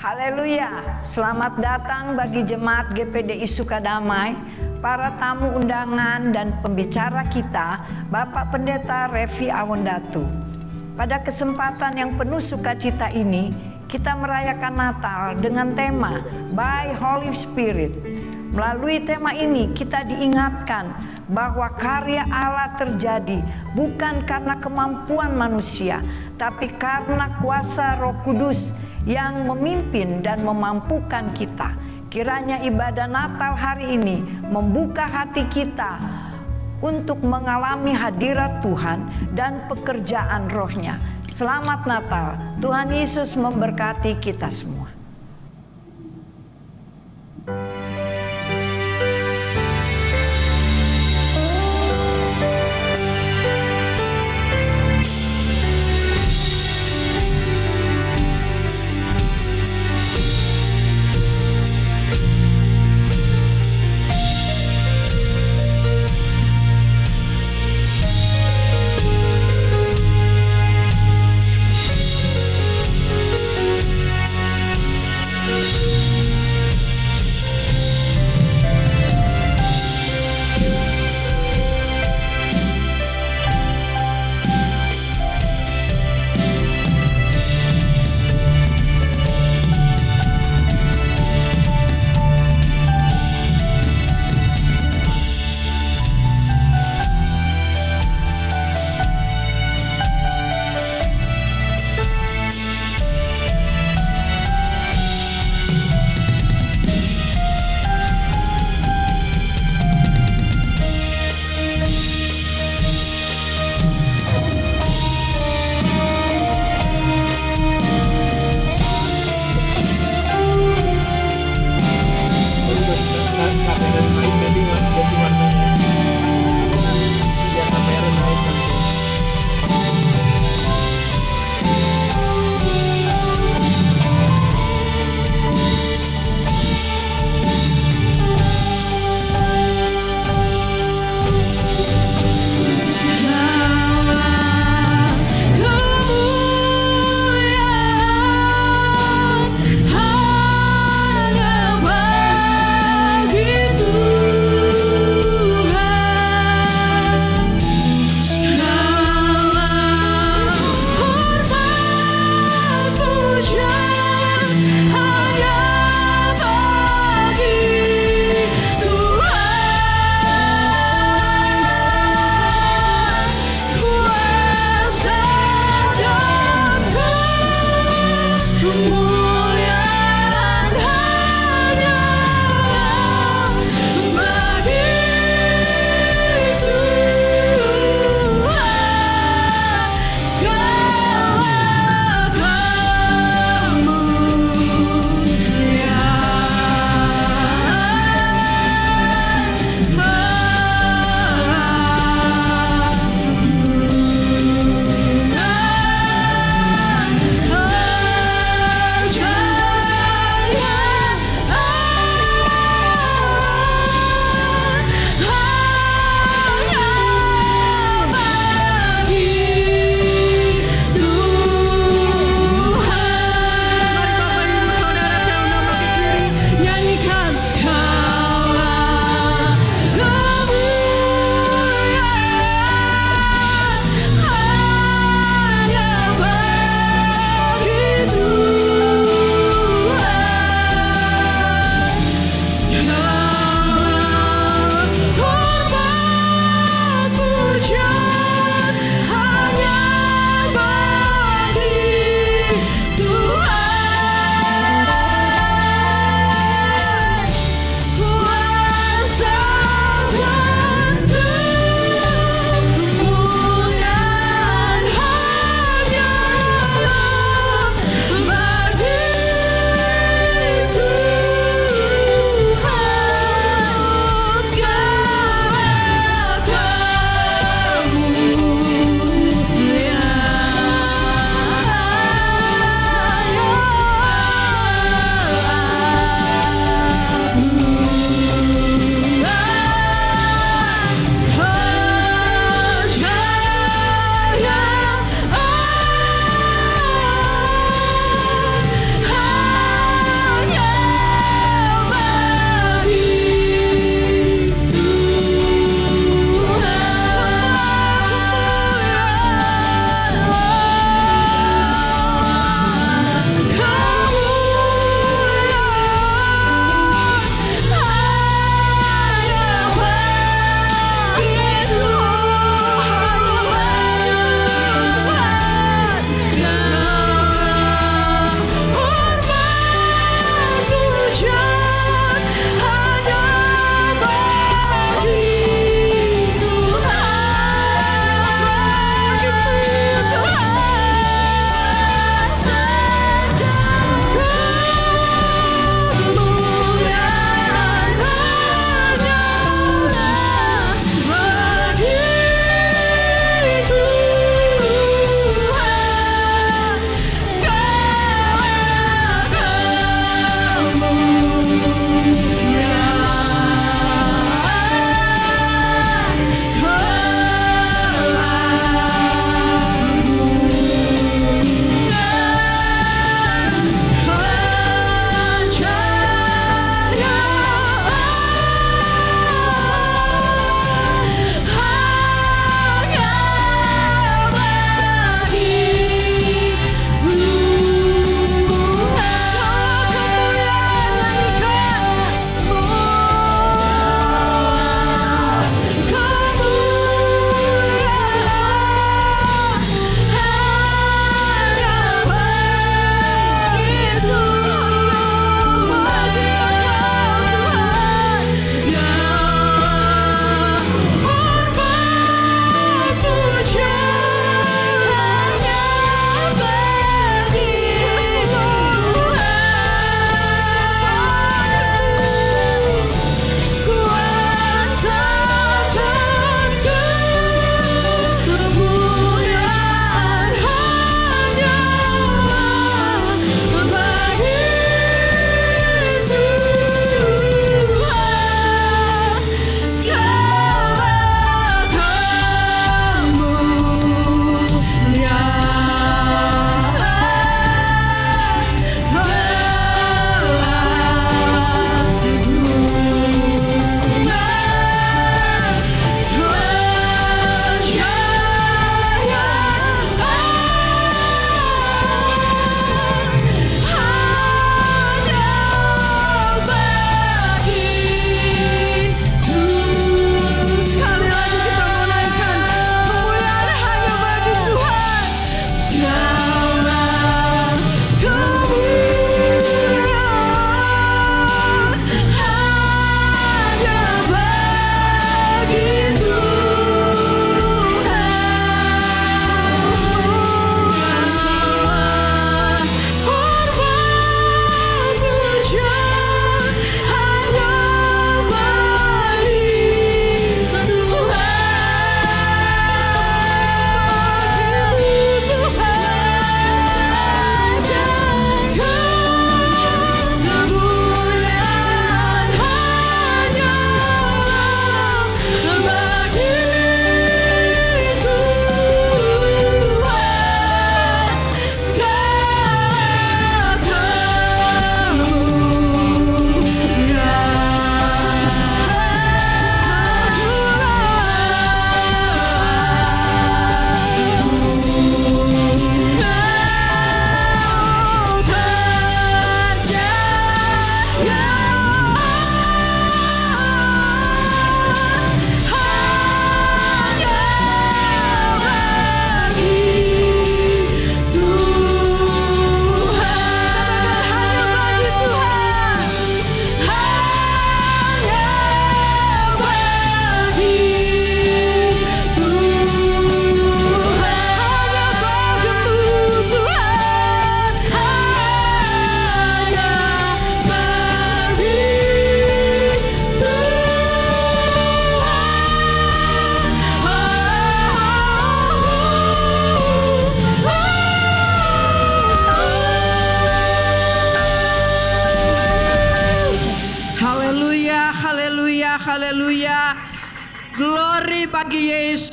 Haleluya, selamat datang bagi jemaat GPDI Sukadamai, para tamu undangan dan pembicara kita, Bapak Pendeta Revi Awondatu. Pada kesempatan yang penuh sukacita ini, kita merayakan Natal dengan tema By Holy Spirit. Melalui tema ini kita diingatkan bahwa karya Allah terjadi bukan karena kemampuan manusia, tapi karena kuasa Roh Kudus yang memimpin dan memampukan kita. Kiranya ibadah Natal hari ini membuka hati kita untuk mengalami hadirat Tuhan dan pekerjaan Roh-Nya. Selamat Natal, Tuhan Yesus memberkati kita semua.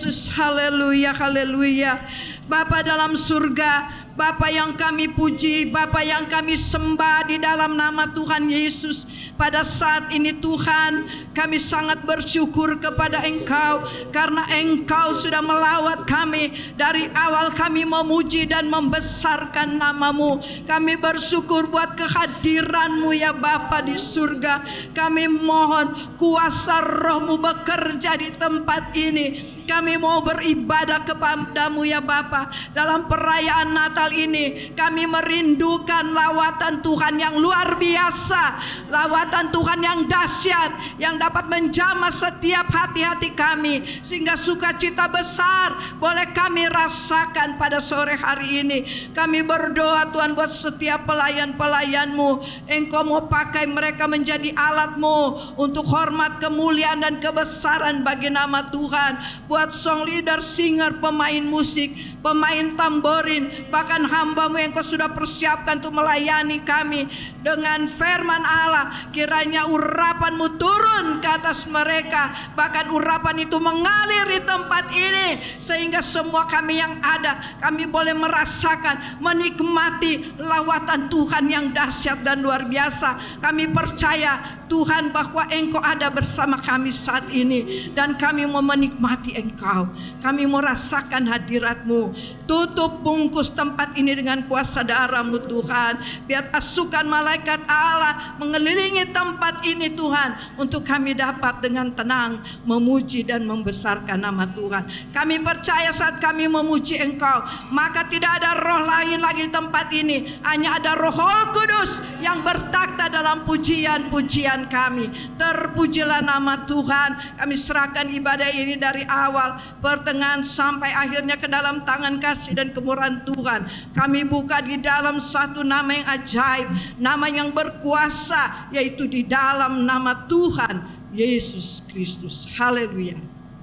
Yesus. Haleluya, haleluya. Bapa dalam surga, Bapa yang kami puji, Bapa yang kami sembah di dalam nama Tuhan Yesus. Pada saat ini Tuhan, kami sangat bersyukur kepada Engkau karena Engkau sudah melawat kami dari awal kami memuji dan membesarkan nama-Mu. Kami bersyukur buat kehadiran-Mu ya Bapa di surga. Kami mohon kuasa Roh-Mu bekerja di tempat ini. Kami mau beribadah kepada-Mu ya Bapa. Dalam perayaan Natal ini kami merindukan lawatan Tuhan yang luar biasa, lawatan Tuhan yang dahsyat, yang dapat menjamah setiap hati-hati kami, sehingga sukacita besar boleh kami rasakan pada sore hari ini. Kami berdoa Tuhan buat setiap pelayan-pelayan-Mu. Engkau mau pakai mereka menjadi alat-Mu untuk hormat, kemuliaan dan kebesaran bagi nama Tuhan. Buat song leader, singer, pemain musik, pemain tamborin, bahkan hamba-Mu yang Kau sudah persiapkan untuk melayani kami dengan firman Allah. Kiranya urapan-Mu turun ke atas mereka, bahkan urapan itu mengalir di tempat ini, sehingga semua kami yang ada, kami boleh merasakan, menikmati lawatan Tuhan yang dahsyat dan luar biasa. Kami percaya Tuhan bahwa Engkau ada bersama kami saat ini, dan kami mau menikmati Engkau. Kami mau rasakan hadirat-Mu. Tutup bungkus tempat ini dengan kuasa darah-Mu Tuhan. Biar pasukan malaikat Allah mengelilingi tempat ini Tuhan, untuk kami dapat dengan tenang memuji dan membesarkan nama Tuhan. Kami percaya saat kami memuji Engkau, maka tidak ada roh lain lagi di tempat ini. Hanya ada Roh Kudus yang bertakhta dalam pujian-pujian kami. Terpujilah nama Tuhan. Kami serahkan ibadah ini dari awal, pertengahan sampai akhirnya ke dalam tangan kasih dan kemurahan Tuhan. Kami buka di dalam satu nama yang ajaib, nama yang berkuasa, yaitu di dalam nama Tuhan Yesus Kristus. Haleluya.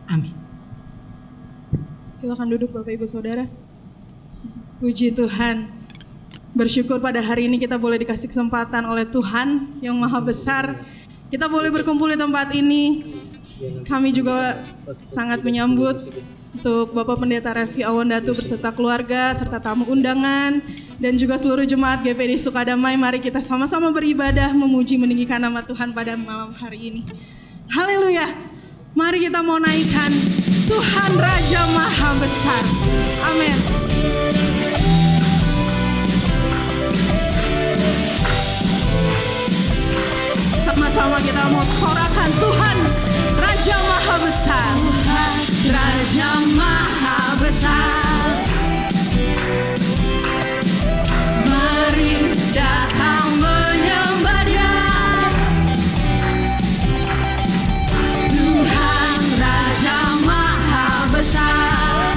Amin. Silakan duduk Bapak Ibu Saudara. Puji Tuhan. Bersyukur pada hari ini kita boleh dikasih kesempatan oleh Tuhan yang Maha Besar. Kita boleh berkumpul di tempat ini. Kami juga sangat menyambut untuk Bapak Pendeta Revi Awandatu beserta keluarga, serta tamu undangan, dan juga seluruh jemaat GPD Sukadamai. Mari kita sama-sama beribadah, memuji, meninggikan nama Tuhan pada malam hari ini. Haleluya. Mari kita mau naikkan Tuhan Raja Maha Besar. Amin. Sama-sama kita mau sorakan Tuhan Raja Maha Besar. Tuhan Raja Maha Besar, mari datang menyembah Dia. Tuhan Raja Maha Besar,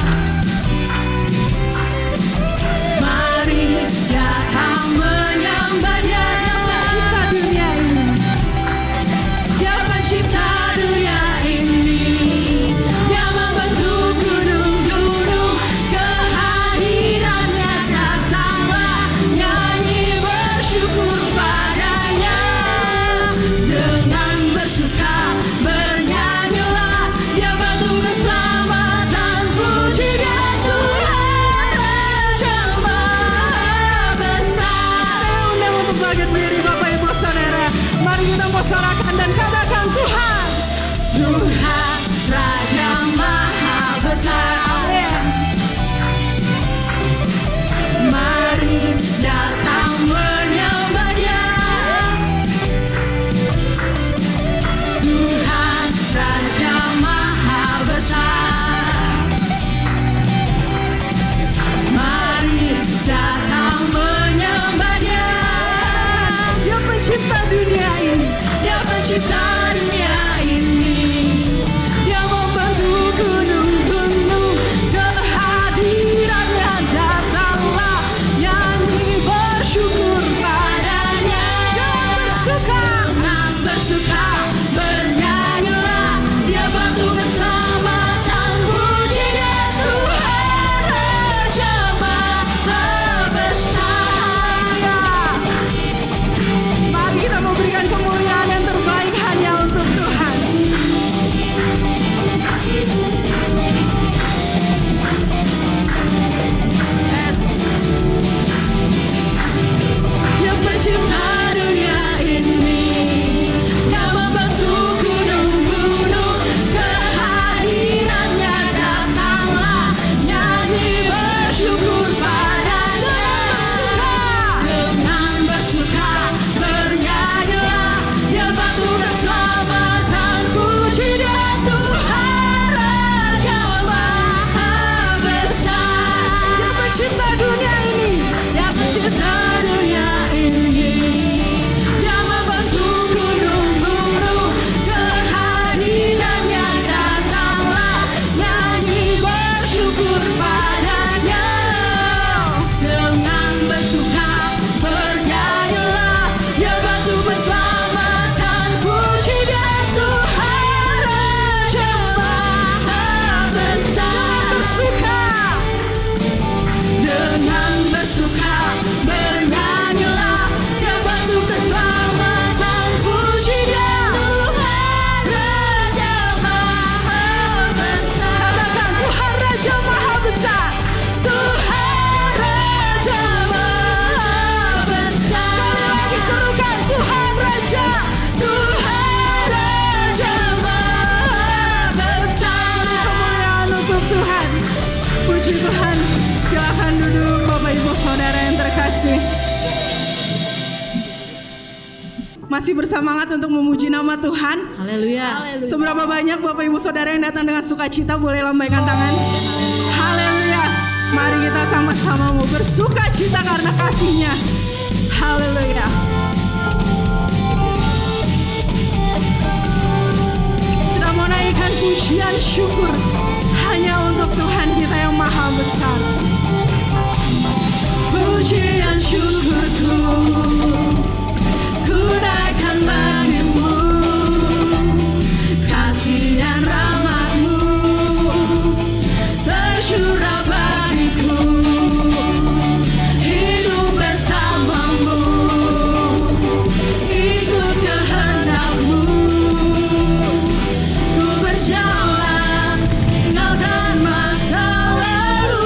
kasih. Masih bersemangat untuk memuji nama Tuhan. Haleluya. Seberapa banyak Bapak Ibu Saudara yang datang dengan sukacita, boleh lambaikan tangan. Haleluya. Mari kita sama-sama mau bersukacita karena kasih-Nya. Haleluya. Kita mau naikkan pujian syukur hanya untuk Tuhan kita yang maha besar. Pujian syukurku ku naikkan bagimu, kasih dan rahmat-Mu tercurah bagiku, hidup bersama-Mu, ikut kehendak-Mu, ku berjalan tinggalkan masa lalu.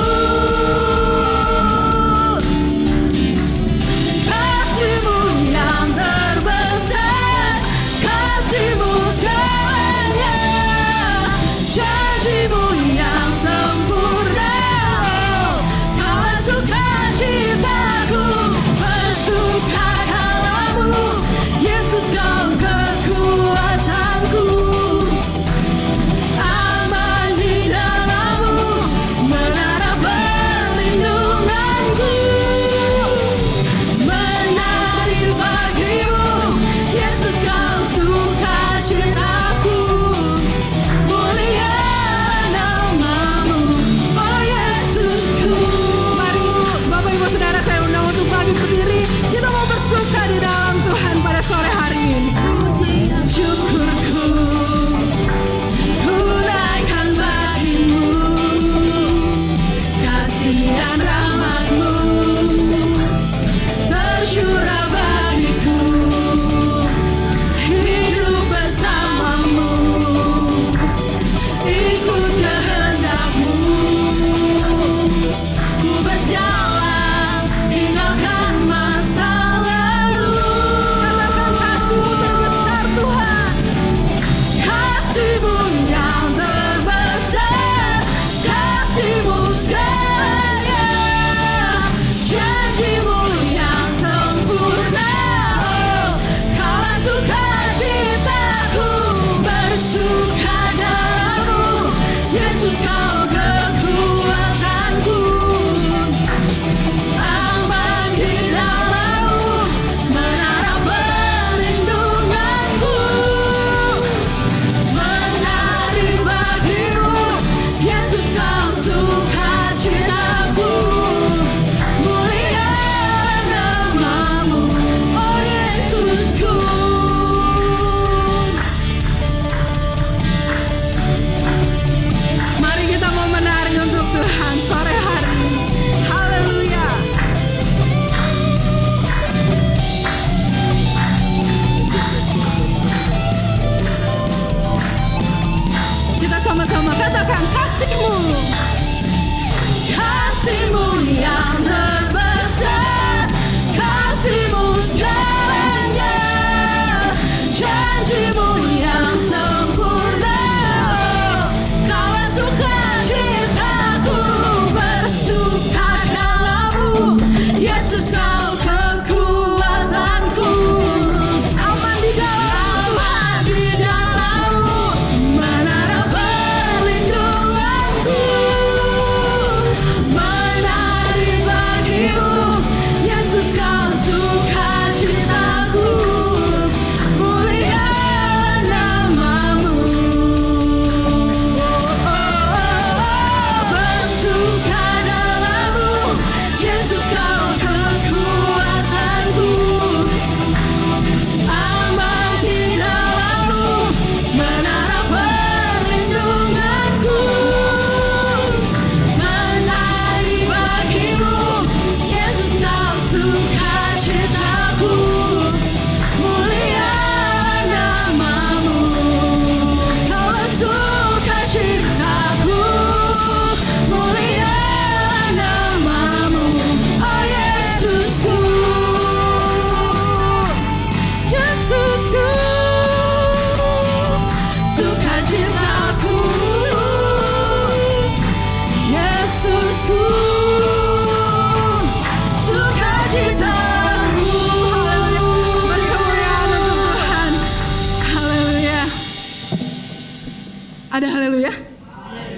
Ada haleluya?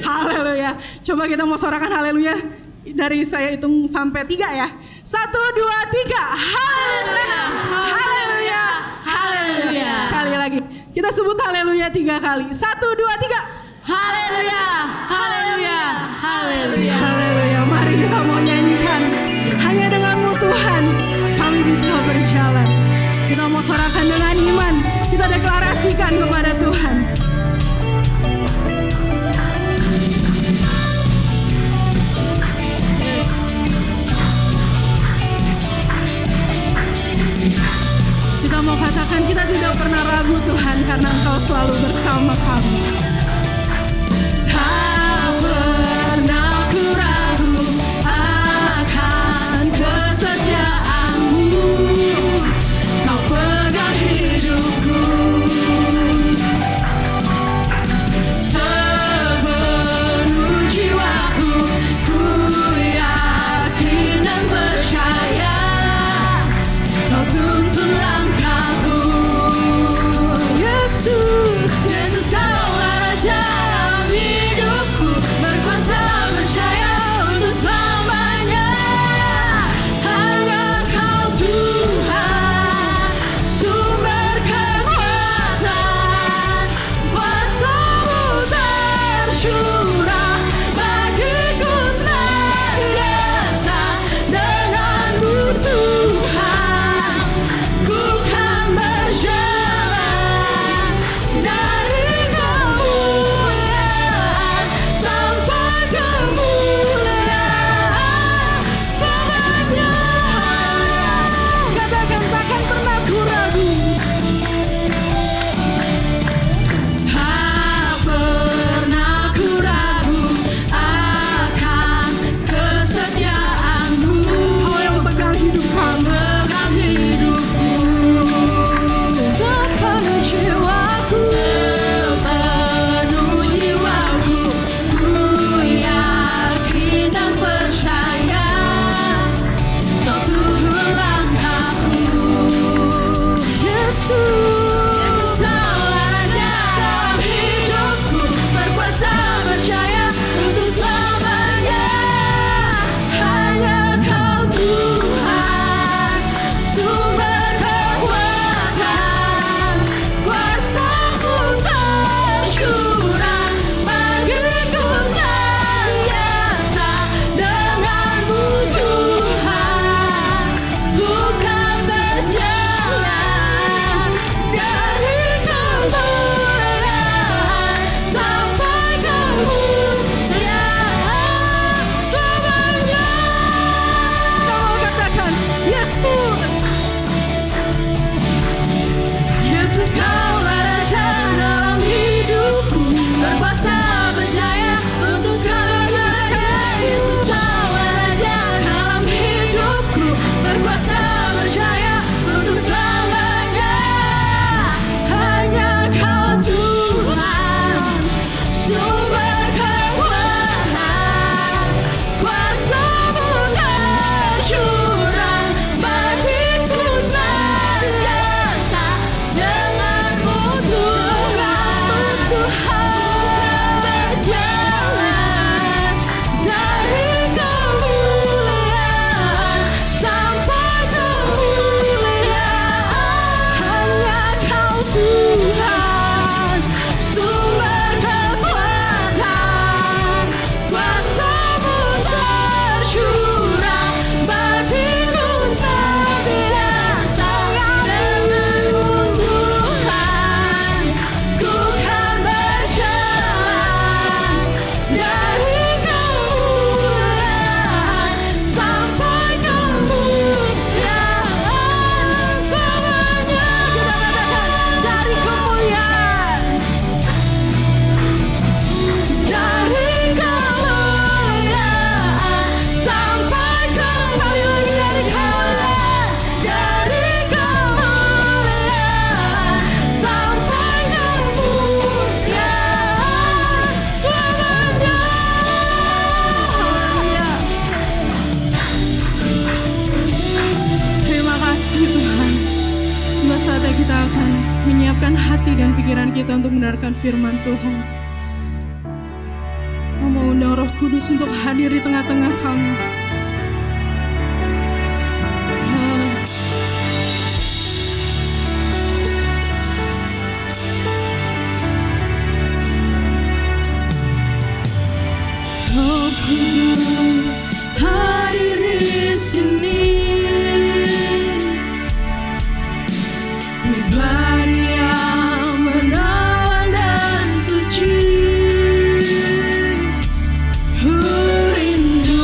Haleluya. Coba kita mau sorakan haleluya. Dari saya hitung sampai 3 ya. 1, 2, 3. Haleluya. Haleluya. Haleluya. Sekali lagi. Kita sebut haleluya 3 kali. 1, 2, 3. Haleluya, haleluya, haleluya. Haleluya. Mari kita mau nyanyikan. Hanya denganmu Tuhan kami bisa berjalan. Kita mau sorakan dengan iman. Kita deklarasikan kepada Tuhan. Kita mau katakan kita tidak pernah ragu Tuhan karena Engkau selalu bersama kami. Tak pernah ku ragu akan kesetiaan-Mu. Kau pegang hidupku. Sepenuh jiwaku ku yakin dan percaya. Kau tuntun langkahku. Yesus, Yesus Kaulah Raja dalam hidupku, berkuasa percaya untuk selamanya. Hanya Kau Tuhan, sumber kekuatan, kuasa-Mu tercurah bagiku senantiasa. Dengan-Mu Tuhan, ku kan berjalan dari kemuliaan sampai kemuliaan selamanya. Katakan takkan pernah ku ragu. Tak pernah ku ragu akan kesetiaan-Mu. Kau yang pegang hidup kami. Pegang hidupku. Sepenuh jiwaku. Sepenuh jiwaku. Ku yakin dan percaya. Kau tuntun langkahku. Yesus, Kaulah Raja dalam hidupku, berkuasa percaya untuk selamanya. Hanya Kau Tuhan, sumber kekuatan, kuasa-Mu tercurah bagiku senantiasa. Dengan-Mu Tuhan, ku kan berjalan dari kemuliaan sampai kemuliaan selamanya. Kau katakan, Yesus. Yesus Kaulah Raja dalam hidupku, berkuasa percaya untuk selamanya. Yesus Kaulah Raja dalam hidupku, berkuasa percaya untuk selamanya. Hanya Kau Tuhan, sumber kekuatan, kuasa-Mu tercurah bagiku senantiasa. Dengan-Mu Tuhan, berjalan dari kemuliaan sampai kemuliaan. Hanya Kau Tuhan, sumber kekuatan, kuasa-Mu tercurah bagiku senantiasa. Dengan-Mu Tuhan, ku kan berjalan dari kemuliaan sampai kemuliaan selamanya. Kita katakan dari kemuliaan, dari kemuliaan sampai kemuliaan, dari kemuliaan sampai kemuliaan selamanya. Terima kasih Tuhan. Saatnya kita akan menyiapkan hati dan pikiran kita untuk mendengarkan firman Tuhan. undang Roh Kudus untuk hadir di tengah-tengah kami. Roh Kudus hadir di sini, pribadi yang menawan dan suci. Ku rindu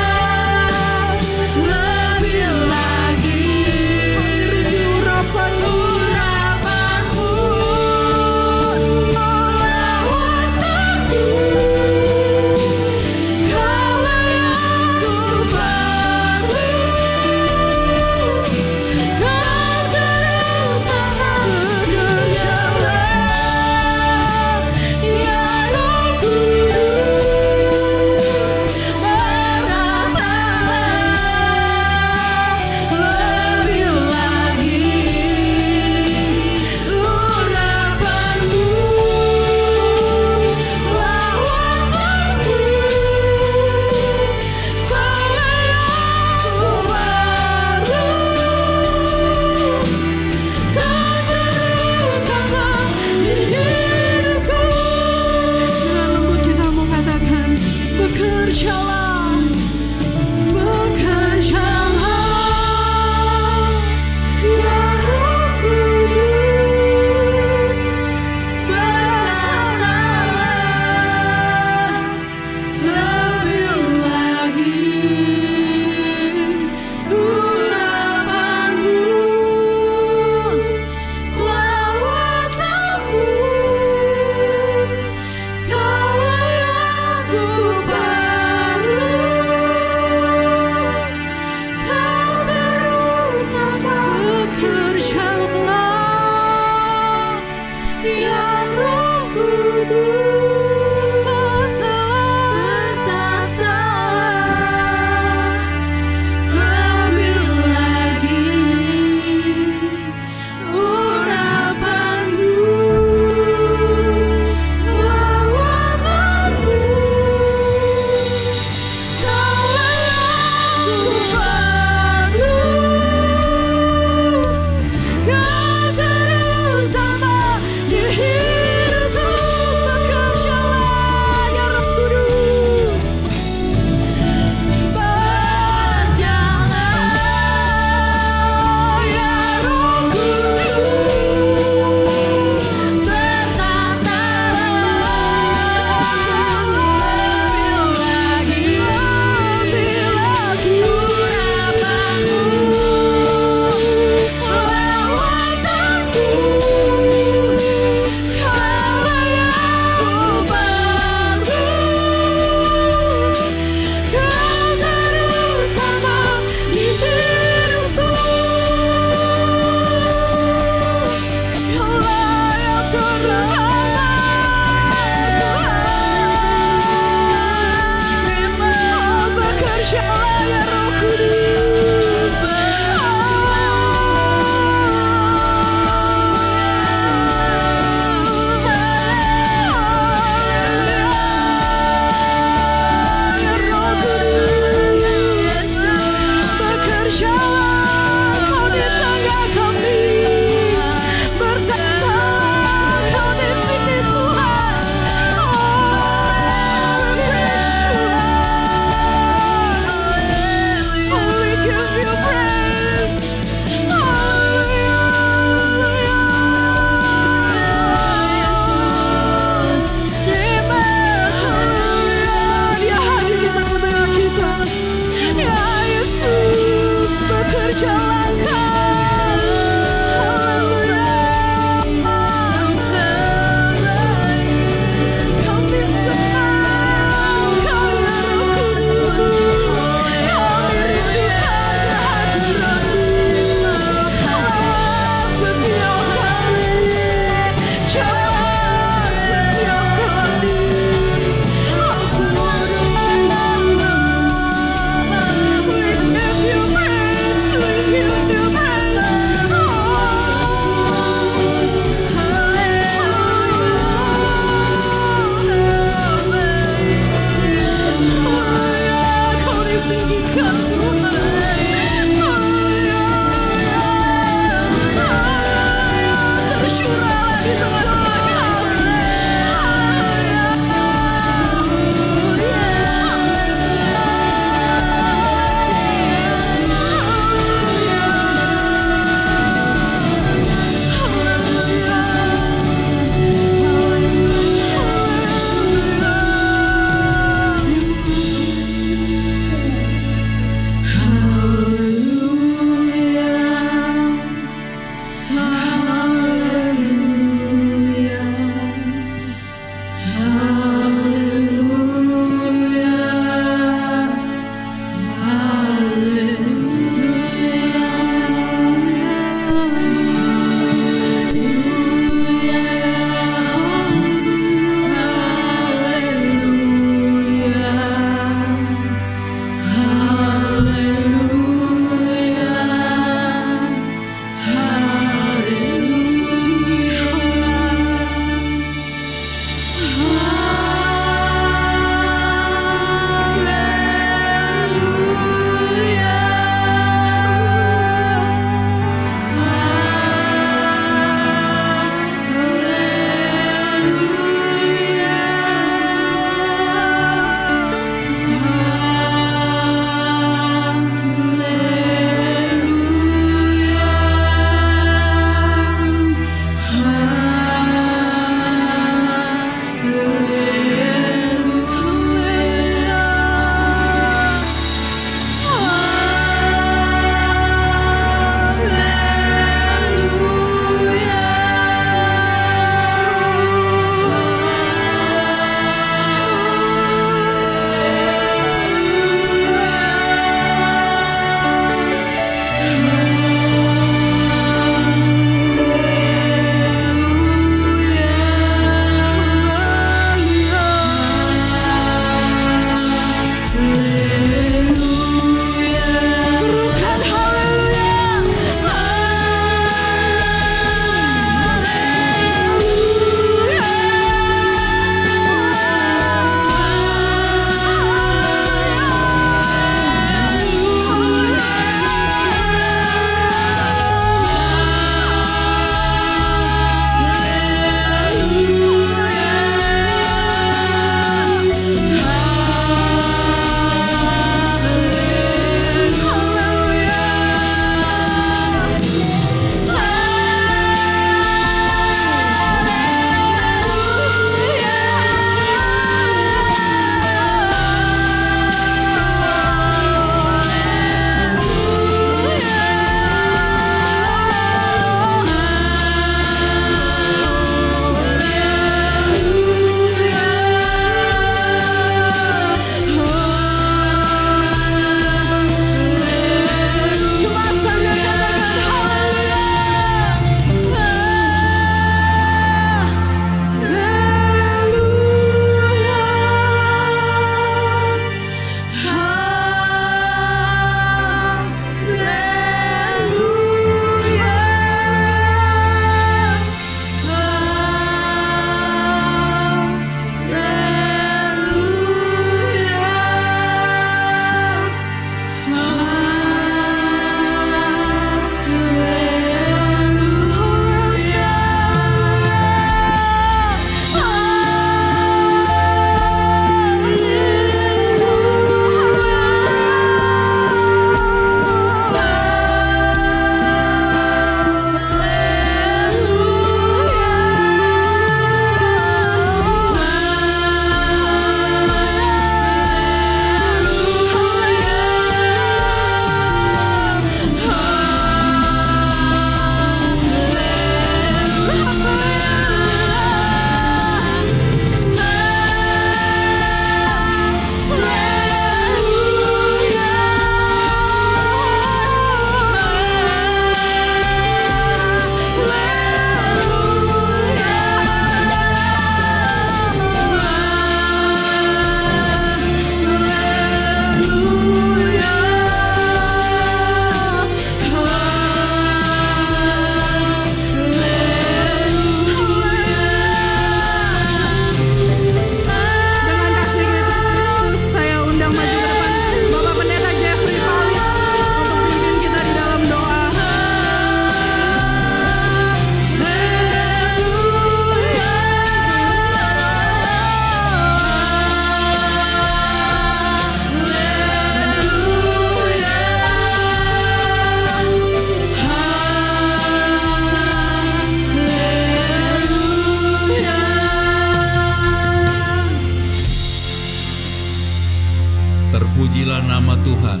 terpujilah nama Tuhan.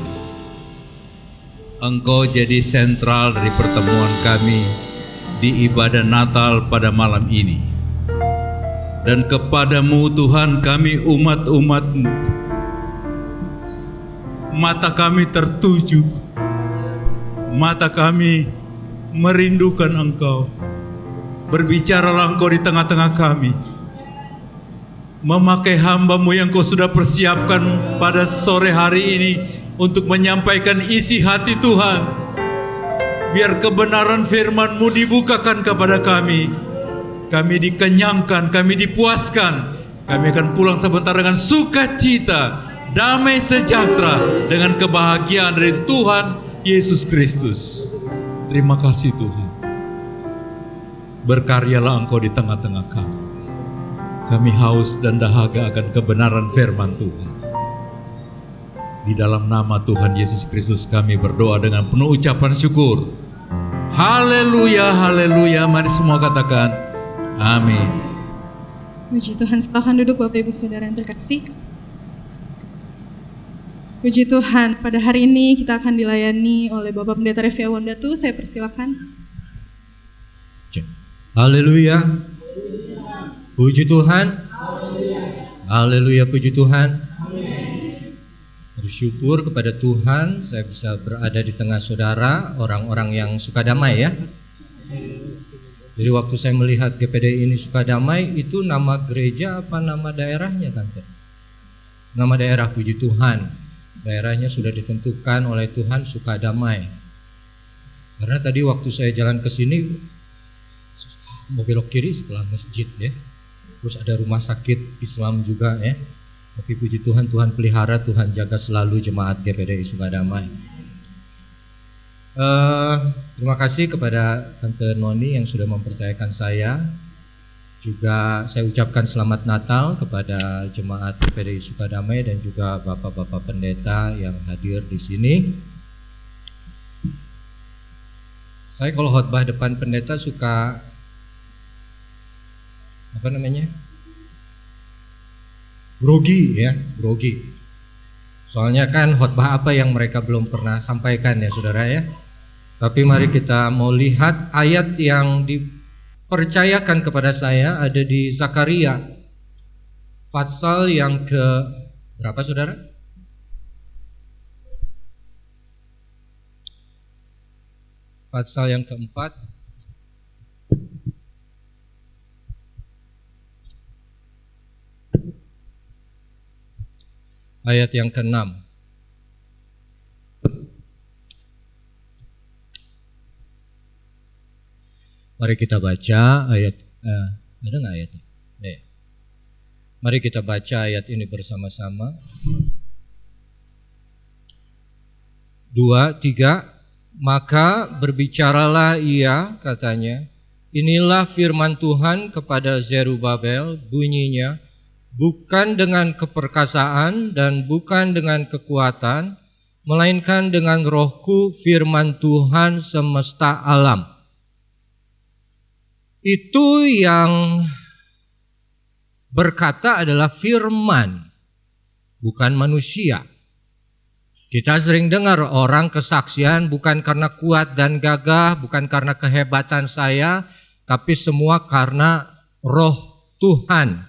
Engkau jadi sentral dari pertemuan kami di ibadah Natal pada malam ini. Dan kepadamu Tuhan kami umat-umat-Mu, mata kami tertuju, mata kami merindukan Engkau. Berbicaralah Engkau di tengah-tengah kami, memakai hamba-Mu yang Kau sudah persiapkan pada sore hari ini untuk menyampaikan isi hati Tuhan. Biar kebenaran firman-Mu dibukakan kepada kami dikenyangkan, kami dipuaskan. Kami akan pulang sebentar dengan sukacita, damai sejahtera, dengan kebahagiaan dari Tuhan Yesus Kristus. Terima kasih Tuhan. Berkaryalah Engkau di tengah-tengah kami. Kami haus dan dahaga akan kebenaran firman Tuhan. Di dalam nama Tuhan Yesus Kristus kami berdoa dengan penuh ucapan syukur. Haleluya, haleluya. Mari semua katakan amin. Puji Tuhan, silakan duduk Bapak Ibu Saudara yang terkasih. Puji Tuhan, pada hari ini kita akan dilayani oleh Bapak Pendeta Revi Awandatu. Saya persilakan. Haleluya. Puji Tuhan. Haleluya, puji Tuhan. Bersyukur kepada Tuhan saya bisa berada di tengah saudara, orang-orang yang suka damai ya. Jadi waktu saya melihat GPD ini suka damai, itu nama gereja apa nama daerahnya Tante? Nama daerah, puji Tuhan. Daerahnya sudah ditentukan oleh Tuhan, suka damai. Karena tadi waktu saya jalan ke sini mau belok kiri setelah masjid ya. Terus ada rumah sakit Islam juga ya. Tapi puji Tuhan, Tuhan pelihara, Tuhan jaga selalu jemaat GPDI Sukadamai. Terima kasih kepada Tante Noni yang sudah mempercayakan saya. Juga saya ucapkan selamat Natal kepada jemaat GPDI Sukadamai dan juga Bapak-Bapak Pendeta yang hadir di sini. Saya kalau khotbah depan pendeta suka grogi ya, grogi. Soalnya kan khotbah apa yang mereka belum pernah sampaikan ya saudara ya. Tapi mari kita mau lihat ayat yang dipercayakan kepada saya ada di Zakaria pasal yang ke berapa saudara? Pasal yang keempat. Ayat yang ke-6. Mari kita baca ayat ada nggak ayatnya? Mari kita baca ayat ini bersama-sama. 2, 3. Maka berbicaralah ia, katanya, inilah firman Tuhan kepada Zerubabel, bunyinya, bukan dengan keperkasaan dan bukan dengan kekuatan, melainkan dengan rohku, firman Tuhan semesta alam. Itu yang berkata adalah firman, bukan manusia. Kita sering dengar orang kesaksian bukan karena kuat dan gagah, bukan karena kehebatan saya, tapi semua karena roh Tuhan.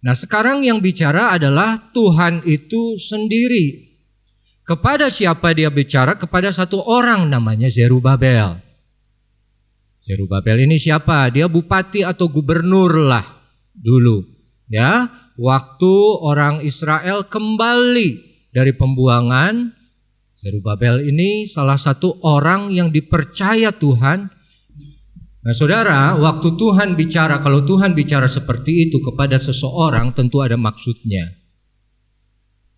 Nah sekarang yang bicara adalah Tuhan itu sendiri. Kepada siapa dia bicara? Kepada satu orang namanya Zerubabel. Zerubabel ini siapa? Dia bupati atau gubernur lah dulu. Ya, waktu orang Israel kembali dari pembuangan, Zerubabel ini salah satu orang yang dipercaya Tuhan. Nah saudara, waktu Tuhan bicara, kalau Tuhan bicara seperti itu kepada seseorang tentu ada maksudnya.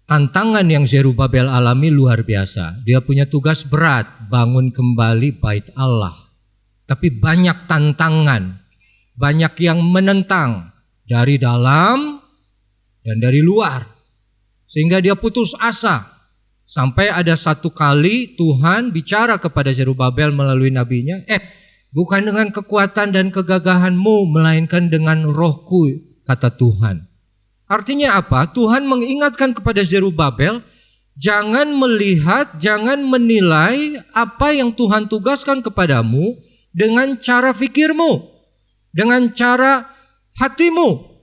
Tantangan yang Zerubabel alami luar biasa. Dia punya tugas berat, bangun kembali bait Allah. Tapi banyak tantangan, banyak yang menentang dari dalam dan dari luar. Sehingga dia putus asa. Sampai ada satu kali Tuhan bicara kepada Zerubabel melalui nabinya, bukan dengan kekuatan dan kegagahanmu, melainkan dengan rohku, kata Tuhan. Artinya apa? Tuhan mengingatkan kepada Zerubabel Jangan melihat, jangan menilai apa yang Tuhan tugaskan kepadamu dengan cara fikirmu, dengan cara hatimu.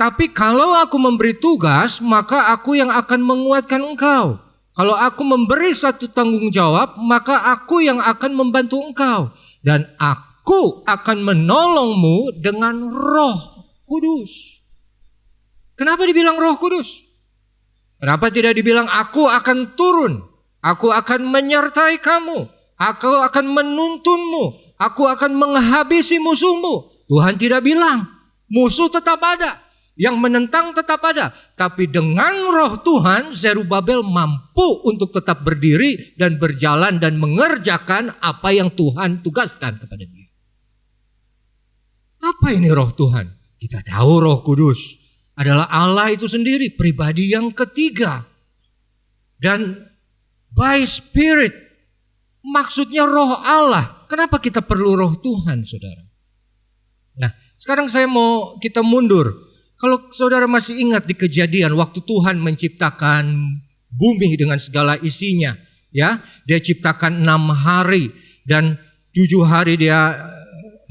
Tapi kalau aku memberi tugas, maka aku yang akan menguatkan engkau. Kalau aku memberi satu tanggung jawab, maka aku yang akan membantu engkau. Dan aku akan menolongmu dengan Roh Kudus. Kenapa dibilang Roh Kudus? Kenapa tidak dibilang aku akan turun, aku akan menyertai kamu, aku akan menuntunmu, aku akan menghabisi musuhmu. Tuhan tidak bilang, musuh tetap ada, yang menentang tetap ada. Tapi dengan Roh Tuhan, Zerubabel mampu untuk tetap berdiri dan berjalan dan mengerjakan apa yang Tuhan tugaskan kepada dia. Apa ini Roh Tuhan? Kita tahu Roh Kudus adalah Allah itu sendiri, pribadi yang ketiga. Dan by Spirit, maksudnya Roh Allah. Kenapa kita perlu Roh Tuhan, saudara? Nah, sekarang kita mundur. Kalau saudara masih ingat di Kejadian, waktu Tuhan menciptakan bumi dengan segala isinya, ya, Dia ciptakan 6 hari dan 7 hari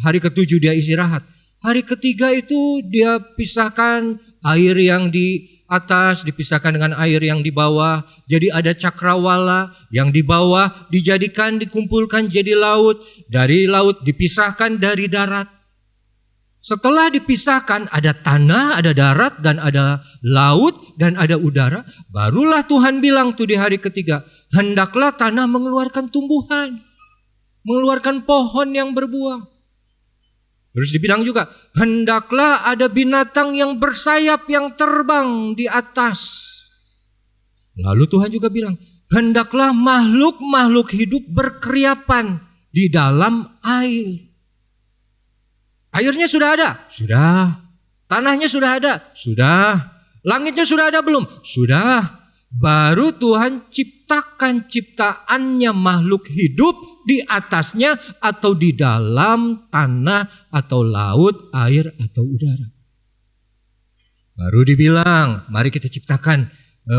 hari ke-7 dia istirahat. Hari ketiga itu dia pisahkan air yang di atas dipisahkan dengan air yang di bawah. Jadi ada cakrawala, yang di bawah dikumpulkan jadi laut. Dari laut dipisahkan dari darat. Setelah dipisahkan ada tanah, ada darat, dan ada laut, dan ada udara. Barulah Tuhan bilang tuh di hari ketiga, hendaklah tanah mengeluarkan tumbuhan, mengeluarkan pohon yang berbuah. Terus dibilang juga, hendaklah ada binatang yang bersayap yang terbang di atas. Lalu Tuhan juga bilang, hendaklah makhluk-makhluk hidup berkeriapan di dalam air. Airnya sudah ada? Sudah. Tanahnya sudah ada? Sudah. Langitnya sudah ada belum? Sudah. Baru Tuhan ciptakan ciptaannya makhluk hidup di atasnya atau di dalam tanah atau laut, air atau udara. Baru dibilang, mari kita ciptakan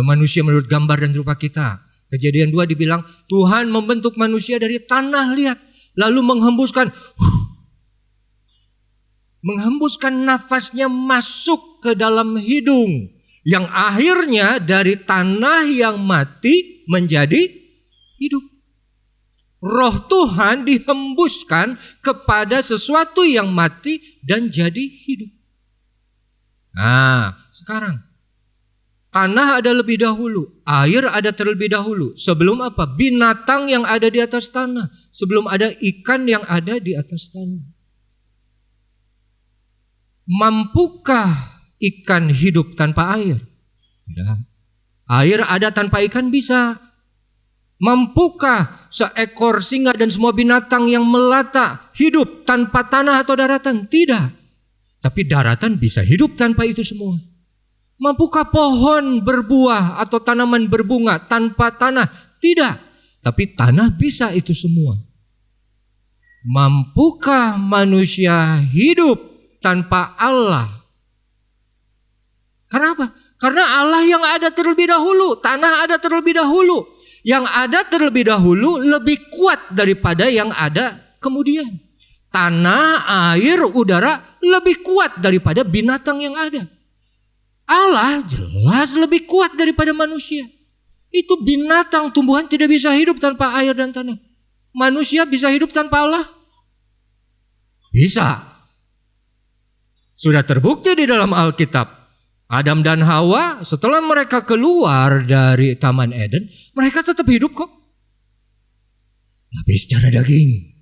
manusia menurut gambar dan rupa kita. Kejadian 2 dibilang, Tuhan membentuk manusia dari tanah liat, lalu menghembuskan nafasnya masuk ke dalam hidung. Yang akhirnya dari tanah yang mati menjadi hidup. Roh Tuhan dihembuskan kepada sesuatu yang mati dan jadi hidup. Nah, sekarang tanah ada lebih dahulu, air ada terlebih dahulu. Sebelum apa? Binatang yang ada di atas tanah. Sebelum ada ikan yang ada di atas tanah. Mampukah ikan hidup tanpa air? Tidak. Air ada tanpa ikan bisa. Mampukah seekor singa dan semua binatang yang melata hidup tanpa tanah atau daratan? Tidak. Tapi daratan bisa hidup tanpa itu semua. Mampukah pohon berbuah atau tanaman berbunga tanpa tanah? Tidak. Tapi tanah bisa itu semua. Mampukah manusia hidup tanpa Allah? Kenapa? Karena Allah yang ada terlebih dahulu, tanah ada terlebih dahulu. Yang ada terlebih dahulu lebih kuat daripada yang ada kemudian. Tanah, air, udara lebih kuat daripada binatang yang ada. Allah jelas lebih kuat daripada manusia. Itu binatang, tumbuhan tidak bisa hidup tanpa air dan tanah. Manusia bisa hidup tanpa Allah? Bisa. Sudah terbukti di dalam Alkitab. Adam dan Hawa setelah mereka keluar dari Taman Eden, mereka tetap hidup kok. Tapi secara daging.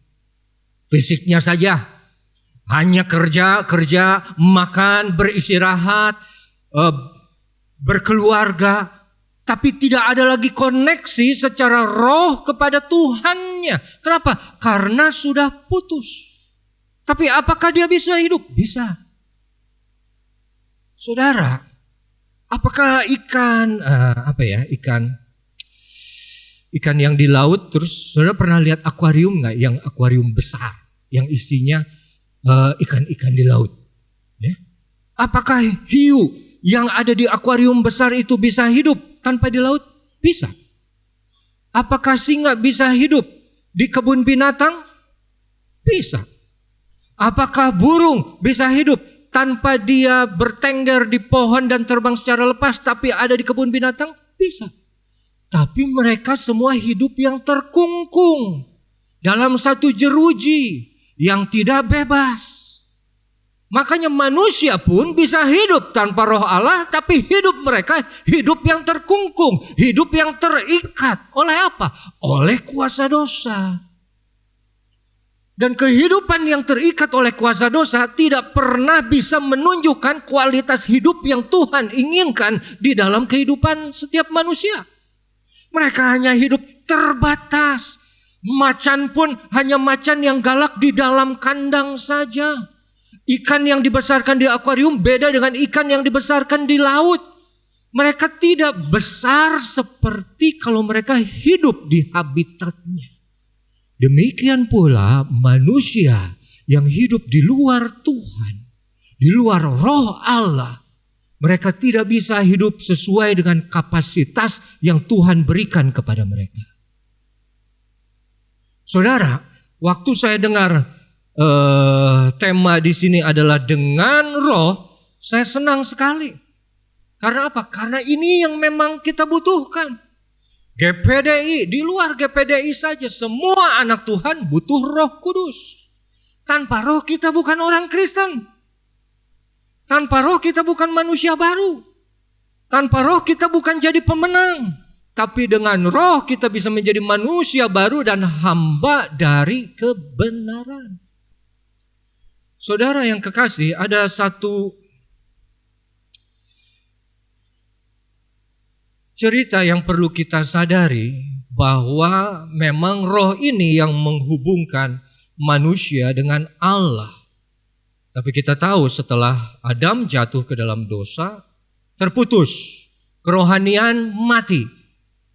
Fisiknya saja. Hanya kerja, makan, beristirahat, berkeluarga. Tapi tidak ada lagi koneksi secara roh kepada Tuhannya. Kenapa? Karena sudah putus. Tapi apakah dia bisa hidup? Bisa. Saudara, apakah ikan yang di laut, terus saudara pernah lihat akuarium nggak? Yang akuarium besar, yang isinya ikan-ikan di laut. Ya? Apakah hiu yang ada di akuarium besar itu bisa hidup tanpa di laut? Bisa. Apakah singa bisa hidup di kebun binatang? Bisa. Apakah burung bisa hidup tanpa dia bertengger di pohon dan terbang secara lepas tapi ada di kebun binatang? Bisa. Tapi mereka semua hidup yang terkungkung dalam satu jeruji yang tidak bebas. Makanya manusia pun bisa hidup tanpa roh Allah, tapi hidup mereka hidup yang terkungkung, hidup yang terikat. Oleh apa? Oleh kuasa dosa. Dan kehidupan yang terikat oleh kuasa dosa tidak pernah bisa menunjukkan kualitas hidup yang Tuhan inginkan di dalam kehidupan setiap manusia. Mereka hanya hidup terbatas. Macan pun hanya macan yang galak di dalam kandang saja. Ikan yang dibesarkan di akuarium beda dengan ikan yang dibesarkan di laut. Mereka tidak besar seperti kalau mereka hidup di habitatnya. Demikian pula manusia yang hidup di luar Tuhan, di luar roh Allah. Mereka tidak bisa hidup sesuai dengan kapasitas yang Tuhan berikan kepada mereka. Saudara, waktu saya dengar tema di sini adalah dengan roh, saya senang sekali. Karena apa? Karena ini yang memang kita butuhkan. GPDI, di luar GPDI saja semua anak Tuhan butuh Roh Kudus. Tanpa roh kita bukan orang Kristen. Tanpa roh kita bukan manusia baru. Tanpa roh kita bukan jadi pemenang. Tapi dengan roh kita bisa menjadi manusia baru dan hamba dari kebenaran. Saudara yang kekasih, ada satu cerita yang perlu kita sadari, bahwa memang roh ini yang menghubungkan manusia dengan Allah. Tapi kita tahu setelah Adam jatuh ke dalam dosa, terputus, kerohanian mati.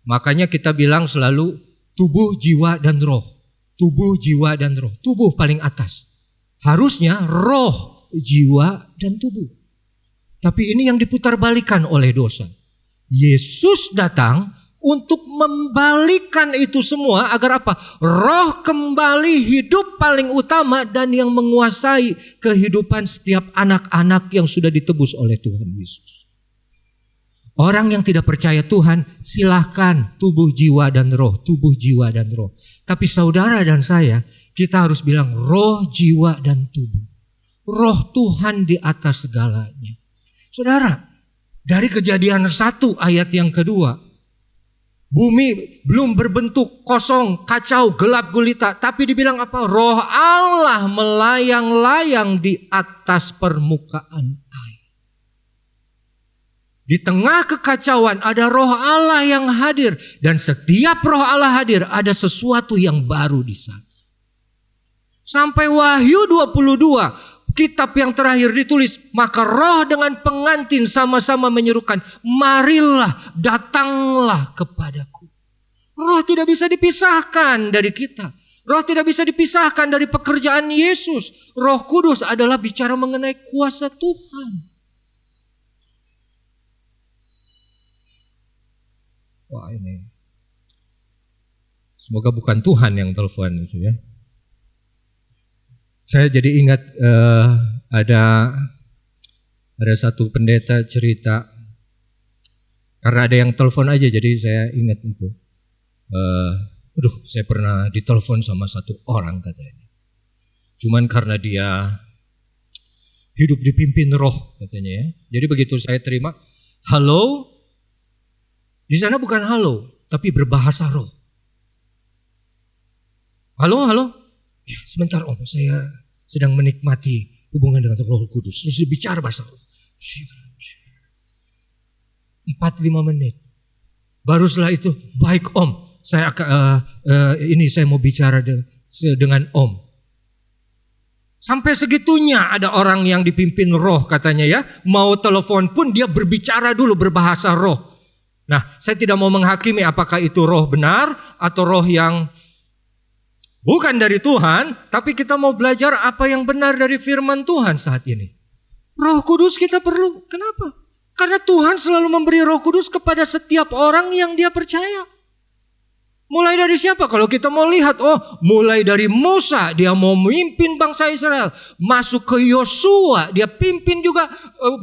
Makanya kita bilang selalu tubuh, jiwa, dan roh. Tubuh, jiwa, dan roh. Tubuh paling atas. Harusnya roh, jiwa, dan tubuh. Tapi ini yang diputarbalikan oleh dosa. Yesus datang untuk membalikan itu semua agar apa? Roh kembali hidup paling utama dan yang menguasai kehidupan setiap anak-anak yang sudah ditebus oleh Tuhan Yesus. Orang yang tidak percaya Tuhan, silahkan tubuh, jiwa, dan roh. Tubuh, jiwa, dan roh. Tapi saudara dan saya, kita harus bilang roh, jiwa, dan tubuh. Roh Tuhan di atas segalanya. Saudara, dari Kejadian 1 ayat yang kedua, bumi belum berbentuk, kosong, kacau, gelap gulita. Tapi dibilang apa? Roh Allah melayang-layang di atas permukaan air. Di tengah kekacauan ada roh Allah yang hadir. Dan setiap roh Allah hadir ada sesuatu yang baru di sana. Sampai Wahyu 22, kitab yang terakhir ditulis, maka roh dengan pengantin sama-sama menyerukan, marilah, datanglah kepadaku. Roh tidak bisa dipisahkan dari kita. Roh tidak bisa dipisahkan dari pekerjaan Yesus. Roh Kudus adalah bicara mengenai kuasa Tuhan. Wah, ini semoga bukan Tuhan yang telepon itu ya. Saya jadi ingat ada satu pendeta cerita, karena ada yang telepon aja jadi saya ingat itu. Saya pernah ditelepon sama satu orang katanya. Cuman karena dia hidup dipimpin roh katanya ya. Jadi begitu saya terima, halo. Di sana bukan halo, tapi berbahasa roh. Halo, halo. Ya, sebentar om, saya sedang menikmati hubungan dengan Roh Kudus. Terus dia bicara bahasa roh. 4-5 menit. Baru setelah itu, baik om, saya mau bicara dengan om. Sampai segitunya ada orang yang dipimpin roh katanya ya. Mau telepon pun dia berbicara dulu berbahasa roh. Nah, saya tidak mau menghakimi apakah itu roh benar atau roh yang bukan dari Tuhan, tapi kita mau belajar apa yang benar dari firman Tuhan saat ini. Roh Kudus kita perlu. Kenapa? Karena Tuhan selalu memberi Roh Kudus kepada setiap orang yang dia percaya. Mulai dari siapa? Kalau kita mau lihat, mulai dari Musa, dia mau memimpin bangsa Israel. Masuk ke Yosua, dia pimpin juga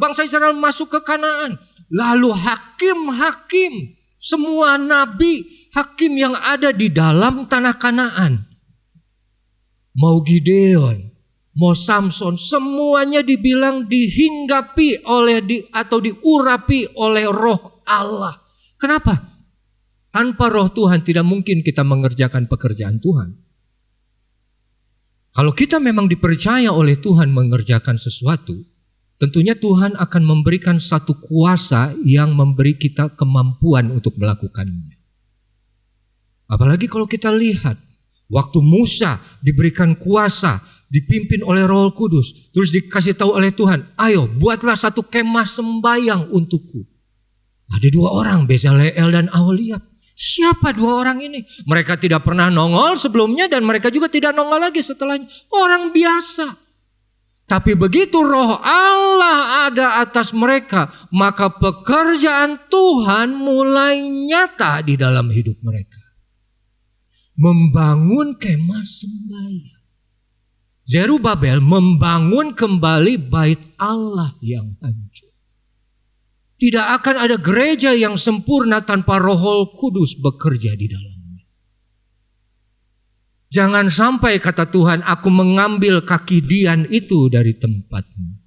bangsa Israel masuk ke Kanaan. Lalu hakim-hakim, semua nabi, hakim yang ada di dalam tanah Kanaan. Mau Gideon, mau Samson, semuanya dibilang dihinggapi atau diurapi oleh roh Allah. Kenapa? Tanpa roh Tuhan tidak mungkin kita mengerjakan pekerjaan Tuhan. Kalau kita memang dipercaya oleh Tuhan mengerjakan sesuatu, tentunya Tuhan akan memberikan satu kuasa yang memberi kita kemampuan untuk melakukannya. Apalagi kalau kita lihat, waktu Musa diberikan kuasa, dipimpin oleh Roh Kudus, terus dikasih tahu oleh Tuhan, ayo buatlah satu kemah sembayang untukku. Ada 2 orang, Bezaleel dan Aholiab. Siapa 2 orang ini? Mereka tidak pernah nongol sebelumnya dan mereka juga tidak nongol lagi setelahnya. Orang biasa. Tapi begitu roh Allah ada atas mereka, maka pekerjaan Tuhan mulai nyata di dalam hidup mereka. Membangun kemah sembahyang. Zerubabel membangun kembali bait Allah yang hancur. Tidak akan ada gereja yang sempurna tanpa Roh Kudus bekerja di dalamnya. Jangan sampai kata Tuhan, aku mengambil kaki Dian itu dari tempatmu.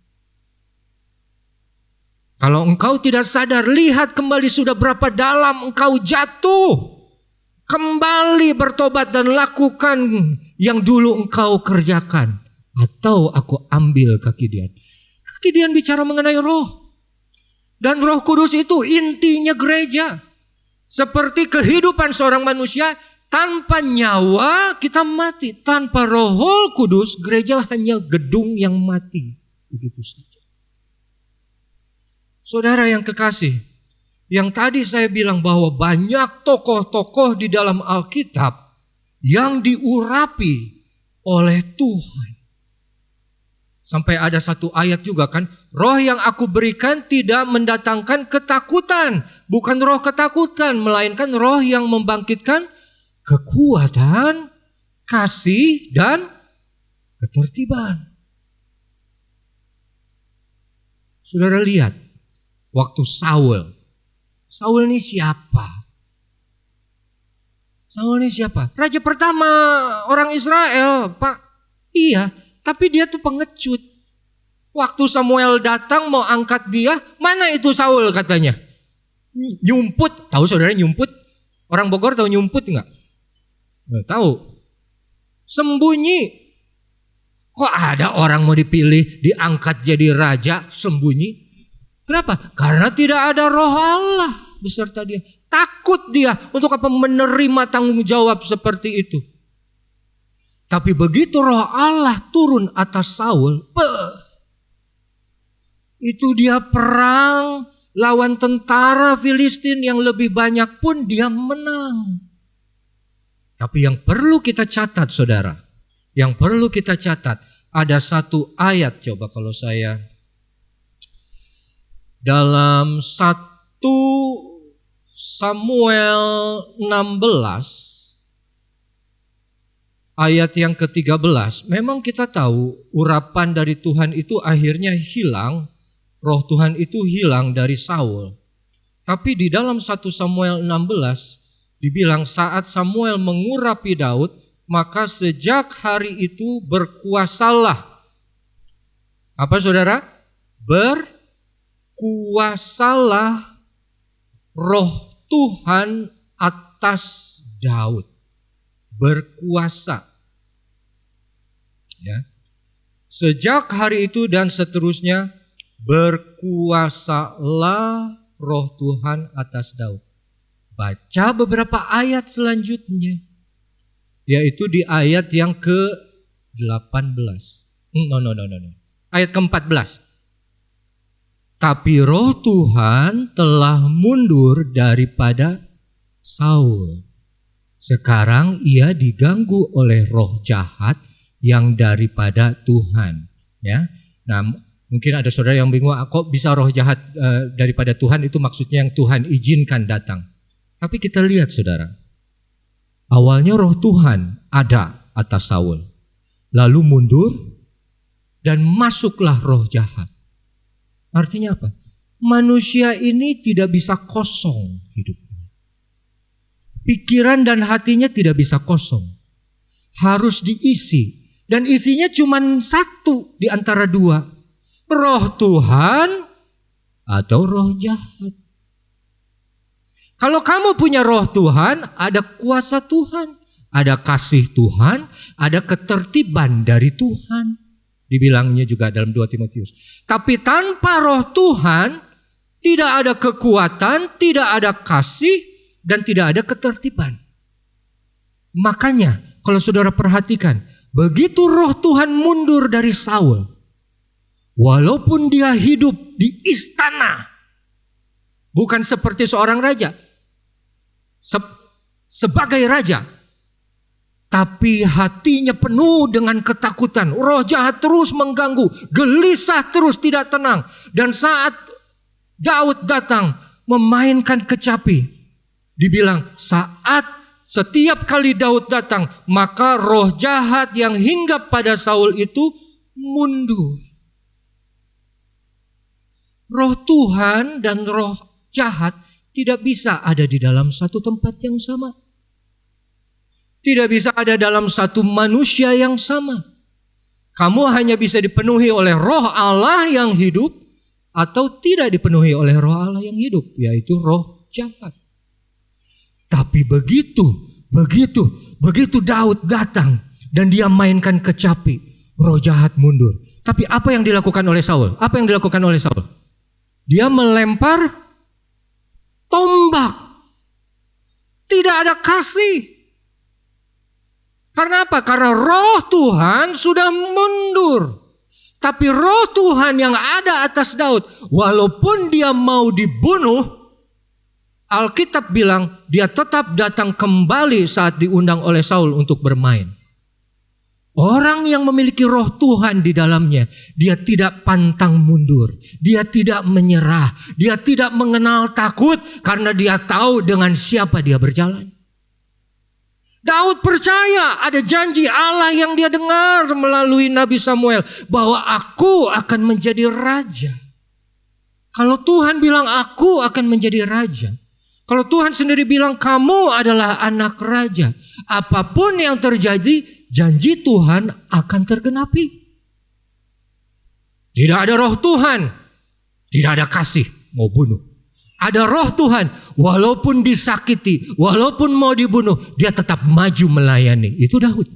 Kalau engkau tidak sadar, lihat kembali sudah berapa dalam engkau jatuh. Kembali bertobat dan lakukan yang dulu engkau kerjakan. Atau aku ambil kaki Dian. Kaki Dian bicara mengenai roh. Dan Roh Kudus itu intinya gereja. Seperti kehidupan seorang manusia, tanpa nyawa kita mati. Tanpa Roh Kudus, gereja hanya gedung yang mati. Begitu saja. Saudara yang kekasih, yang tadi saya bilang bahwa banyak tokoh-tokoh di dalam Alkitab yang diurapi oleh Tuhan. Sampai ada satu ayat juga kan, roh yang aku berikan tidak mendatangkan ketakutan. Bukan roh ketakutan, melainkan roh yang membangkitkan kekuatan, kasih, dan ketertiban. Saudara lihat, waktu Saul ini siapa? Saul ini siapa? Raja pertama orang Israel, Pak. Iya. Tapi dia tuh pengecut. Waktu Samuel datang mau angkat dia, mana itu Saul katanya? Nyumput. Tahu saudara nyumput? Orang Bogor tahu nyumput enggak? Nggak tahu. Sembunyi. Kok ada orang mau dipilih, diangkat jadi raja, sembunyi? Kenapa? Karena tidak ada roh Allah beserta dia. Takut dia untuk apa menerima tanggung jawab seperti itu. Tapi begitu roh Allah turun atas Saul, itu dia perang lawan tentara Filistin yang lebih banyak pun dia menang. Tapi yang perlu kita catat saudara, yang perlu kita catat ada satu ayat, coba kalau saya dalam 1 Samuel 16 ayat yang ke-13, memang kita tahu urapan dari Tuhan itu akhirnya hilang, roh Tuhan itu hilang dari Saul. Tapi di dalam 1 Samuel 16 dibilang saat Samuel mengurapi Daud, maka sejak hari itu berkuasalah. Apa saudara? Berkuasalah roh Tuhan atas Daud. Berkuasa. Ya. Sejak hari itu dan seterusnya berkuasalah roh Tuhan atas Daud. Baca beberapa ayat selanjutnya, yaitu di ayat yang ke-18. No. Ayat ke-14. Tapi roh Tuhan telah mundur daripada Saul. Sekarang ia diganggu oleh roh jahat yang daripada Tuhan. Ya, nah mungkin ada saudara yang bingung, kok bisa roh jahat daripada Tuhan? Itu maksudnya yang Tuhan izinkan datang. Tapi kita lihat saudara, Awalnya roh Tuhan ada atas Saul. Lalu mundur dan masuklah roh jahat. Artinya apa? Manusia ini tidak bisa kosong hidupnya. Pikiran dan hatinya tidak bisa kosong. Harus diisi. Dan isinya cuma satu di antara dua. Roh Tuhan atau roh jahat. Kalau kamu punya roh Tuhan, ada kuasa Tuhan, ada kasih Tuhan, ada ketertiban dari Tuhan. Dibilangnya juga dalam 2 Timotius. Tapi tanpa roh Tuhan, tidak ada kekuatan, tidak ada kasih, dan tidak ada ketertiban. Makanya, kalau saudara perhatikan, begitu roh Tuhan mundur dari Saul, walaupun dia hidup di istana, bukan seperti seorang raja, sebagai raja, tapi hatinya penuh dengan ketakutan. Roh jahat terus mengganggu, gelisah terus, tidak tenang. Dan saat Daud datang memainkan kecapi, dibilang saat setiap kali Daud datang, maka roh jahat yang hinggap pada Saul itu mundur. Roh Tuhan dan roh jahat tidak bisa ada di dalam satu tempat yang sama. Tidak bisa ada dalam satu manusia yang sama. Kamu hanya bisa dipenuhi oleh roh Allah yang hidup atau tidak dipenuhi oleh roh Allah yang hidup, yaitu roh jahat. Tapi begitu Daud datang dan dia mainkan kecapi, roh jahat mundur. Tapi apa yang dilakukan oleh Saul? Apa yang dilakukan oleh Saul? Dia melempar tombak. Tidak ada kasih. Karena apa? Karena roh Tuhan sudah mundur. Tapi roh Tuhan yang ada atas Daud, walaupun dia mau dibunuh, Alkitab bilang dia tetap datang kembali saat diundang oleh Saul untuk bermain. Orang yang memiliki roh Tuhan di dalamnya, dia tidak pantang mundur, dia tidak menyerah, dia tidak mengenal takut karena dia tahu dengan siapa dia berjalan. Daud percaya ada janji Allah yang dia dengar melalui Nabi Samuel bahwa aku akan menjadi raja. Kalau Tuhan bilang aku akan menjadi raja, kalau Tuhan sendiri bilang kamu adalah anak raja, apapun yang terjadi, janji Tuhan akan tergenapi. Tidak ada roh Tuhan, tidak ada kasih, mau bunuh. Ada roh Tuhan, walaupun disakiti, walaupun mau dibunuh, dia tetap maju melayani. Itu Daud.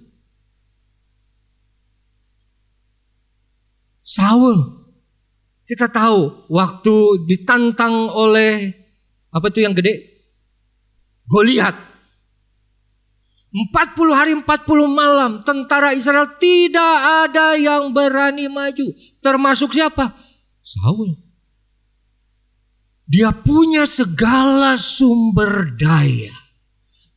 Saul, kita tahu waktu ditantang oleh apa tuh yang gede? Goliat. 40 hari 40 malam tentara Israel tidak ada yang berani maju. Termasuk siapa? Saul. Dia punya segala sumber daya.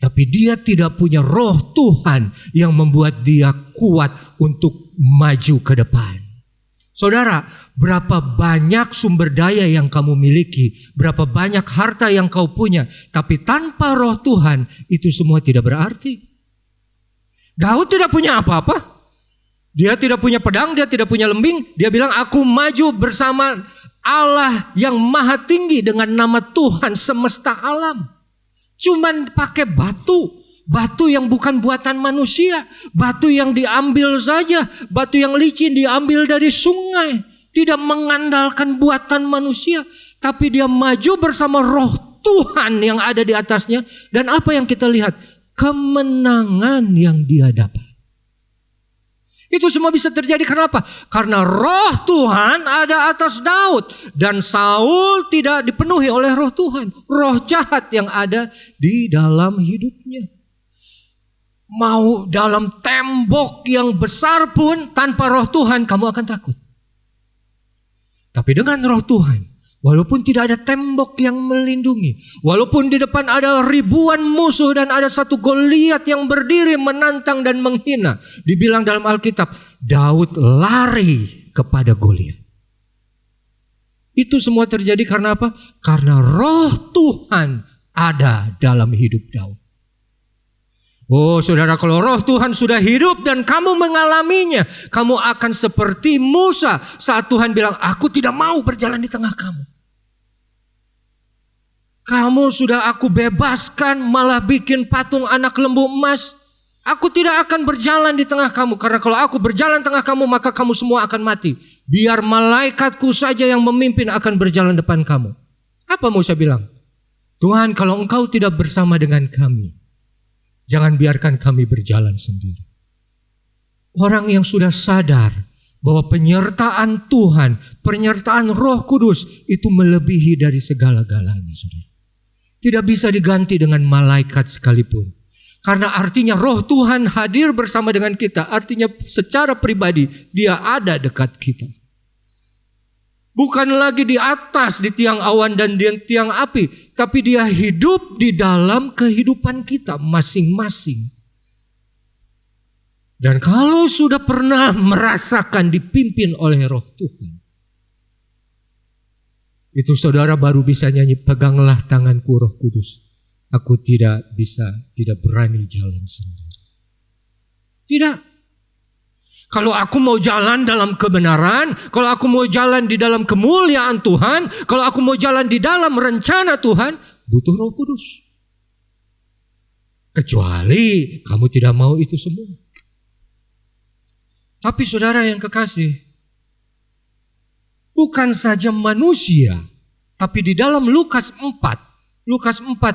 Tapi dia tidak punya roh Tuhan yang membuat dia kuat untuk maju ke depan. Saudara, berapa banyak sumber daya yang kamu miliki, berapa banyak harta yang kau punya, tapi tanpa roh Tuhan itu semua tidak berarti. Daud tidak punya apa-apa. Dia tidak punya pedang, dia tidak punya lembing. Dia bilang aku maju bersama Allah yang maha tinggi dengan nama Tuhan semesta alam. Cuman pakai batu. Batu yang bukan buatan manusia, batu yang diambil saja, batu yang licin diambil dari sungai, tidak mengandalkan buatan manusia, tapi dia maju bersama roh Tuhan yang ada di atasnya. Dan apa yang kita lihat? Kemenangan yang dia dapat. Itu semua bisa terjadi kenapa? Karena roh Tuhan ada atas Daud. Dan Saul tidak dipenuhi oleh roh Tuhan. Roh jahat yang ada di dalam hidupnya. Mau dalam tembok yang besar pun tanpa roh Tuhan kamu akan takut. Tapi dengan roh Tuhan, walaupun tidak ada tembok yang melindungi, walaupun di depan ada ribuan musuh dan ada satu Goliat yang berdiri menantang dan menghina, dibilang dalam Alkitab, Daud lari kepada Goliat. Itu semua terjadi karena apa? Karena roh Tuhan ada dalam hidup Daud. Oh saudara, kalau roh Tuhan sudah hidup dan kamu mengalaminya, kamu akan seperti Musa saat Tuhan bilang, aku tidak mau berjalan di tengah kamu. Kamu sudah aku bebaskan, malah bikin patung anak lembu emas. Aku tidak akan berjalan di tengah kamu, karena kalau aku berjalan di tengah kamu, maka kamu semua akan mati. Biar malaikatku saja yang memimpin akan berjalan depan kamu. Apa Musa bilang? Tuhan, kalau engkau tidak bersama dengan kami, jangan biarkan kami berjalan sendiri. Orang yang sudah sadar bahwa penyertaan Tuhan, penyertaan Roh Kudus itu melebihi dari segala-galanya, saudara. Tidak bisa diganti dengan malaikat sekalipun. Karena artinya roh Tuhan hadir bersama dengan kita. Artinya secara pribadi dia ada dekat kita. Bukan lagi di atas, di tiang awan dan di tiang api. Tapi dia hidup di dalam kehidupan kita masing-masing. Dan kalau sudah pernah merasakan dipimpin oleh roh Tuhan, itu saudara baru bisa nyanyi, peganglah tanganku Roh Kudus. Aku tidak berani jalan sendiri. Tidak. Kalau aku mau jalan dalam kebenaran, kalau aku mau jalan di dalam kemuliaan Tuhan, kalau aku mau jalan di dalam rencana Tuhan, butuh Roh Kudus. Kecuali kamu tidak mau itu semua. Tapi saudara yang kekasih, bukan saja manusia, tapi di dalam Lukas 4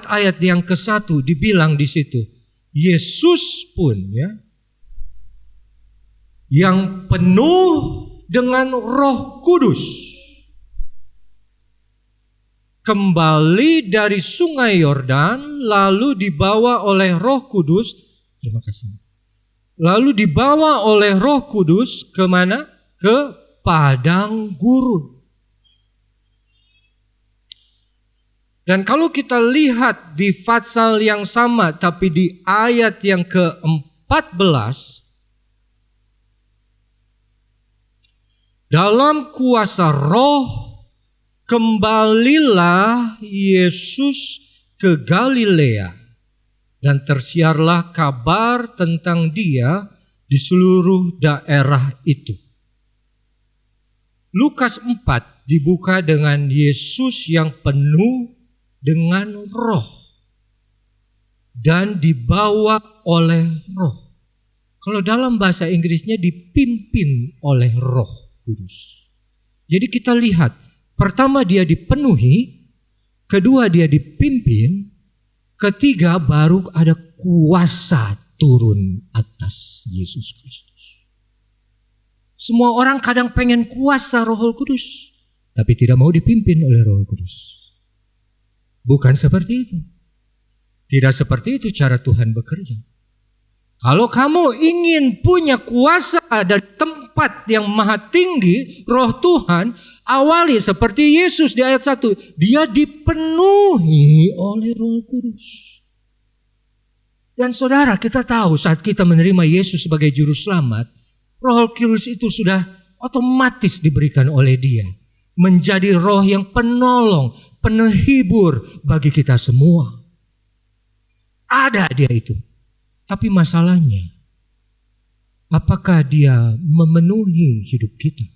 ayat yang ke-1 dibilang di situ, Yesus pun ya, yang penuh dengan Roh Kudus, kembali dari sungai Yordan, lalu dibawa oleh Roh Kudus, terima kasih. Lalu dibawa oleh Roh Kudus kemana? Ke padang gurun. Dan kalau kita lihat di pasal yang sama, tapi di ayat yang ke-14, dalam kuasa Roh, kembalilah Yesus ke Galilea, dan tersiarlah kabar tentang dia di seluruh daerah itu. Lukas 4 dibuka dengan Yesus yang penuh dengan roh dan dibawa oleh roh. Kalau dalam bahasa Inggrisnya dipimpin oleh Roh Kudus. Jadi kita lihat, pertama dia dipenuhi, kedua dia dipimpin, ketiga baru ada kuasa turun atas Yesus Kristus. Semua orang kadang pengen kuasa Roh Kudus, tapi tidak mau dipimpin oleh Roh Kudus. Bukan seperti itu. Tidak seperti itu cara Tuhan bekerja. Kalau kamu ingin punya kuasa dari tempat yang maha tinggi, Roh Tuhan, awali seperti Yesus di ayat 1. Dia dipenuhi oleh Roh Kudus. Dan saudara, kita tahu saat kita menerima Yesus sebagai juru selamat, Roh Kudus itu sudah otomatis diberikan oleh dia. Menjadi roh yang penolong, penghibur bagi kita semua. Ada dia itu. Tapi masalahnya, apakah dia memenuhi hidup kita?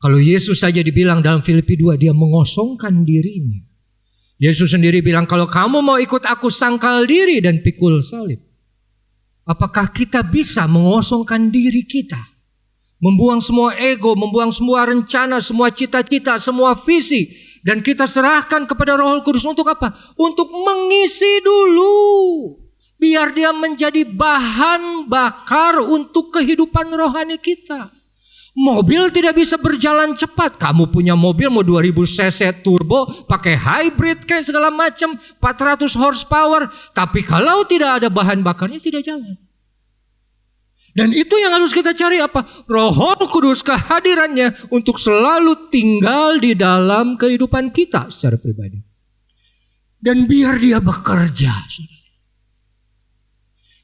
Kalau Yesus saja dibilang dalam Filipi 2, dia mengosongkan dirinya. Yesus sendiri bilang, kalau kamu mau ikut aku, sangkal diri dan pikul salib. Apakah kita bisa mengosongkan diri kita? Membuang semua ego, membuang semua rencana, semua cita-cita, semua visi. Dan kita serahkan kepada Roh Kudus untuk apa? Untuk mengisi dulu. Biar dia menjadi bahan bakar untuk kehidupan rohani kita. Mobil tidak bisa berjalan cepat. Kamu punya mobil mau 2000 cc turbo, pakai hybrid kayak segala macam, 400 horsepower. Tapi kalau tidak ada bahan bakarnya tidak jalan. Dan itu yang harus kita cari apa? Roh Kudus, kehadirannya untuk selalu tinggal di dalam kehidupan kita secara pribadi. Dan biar dia bekerja.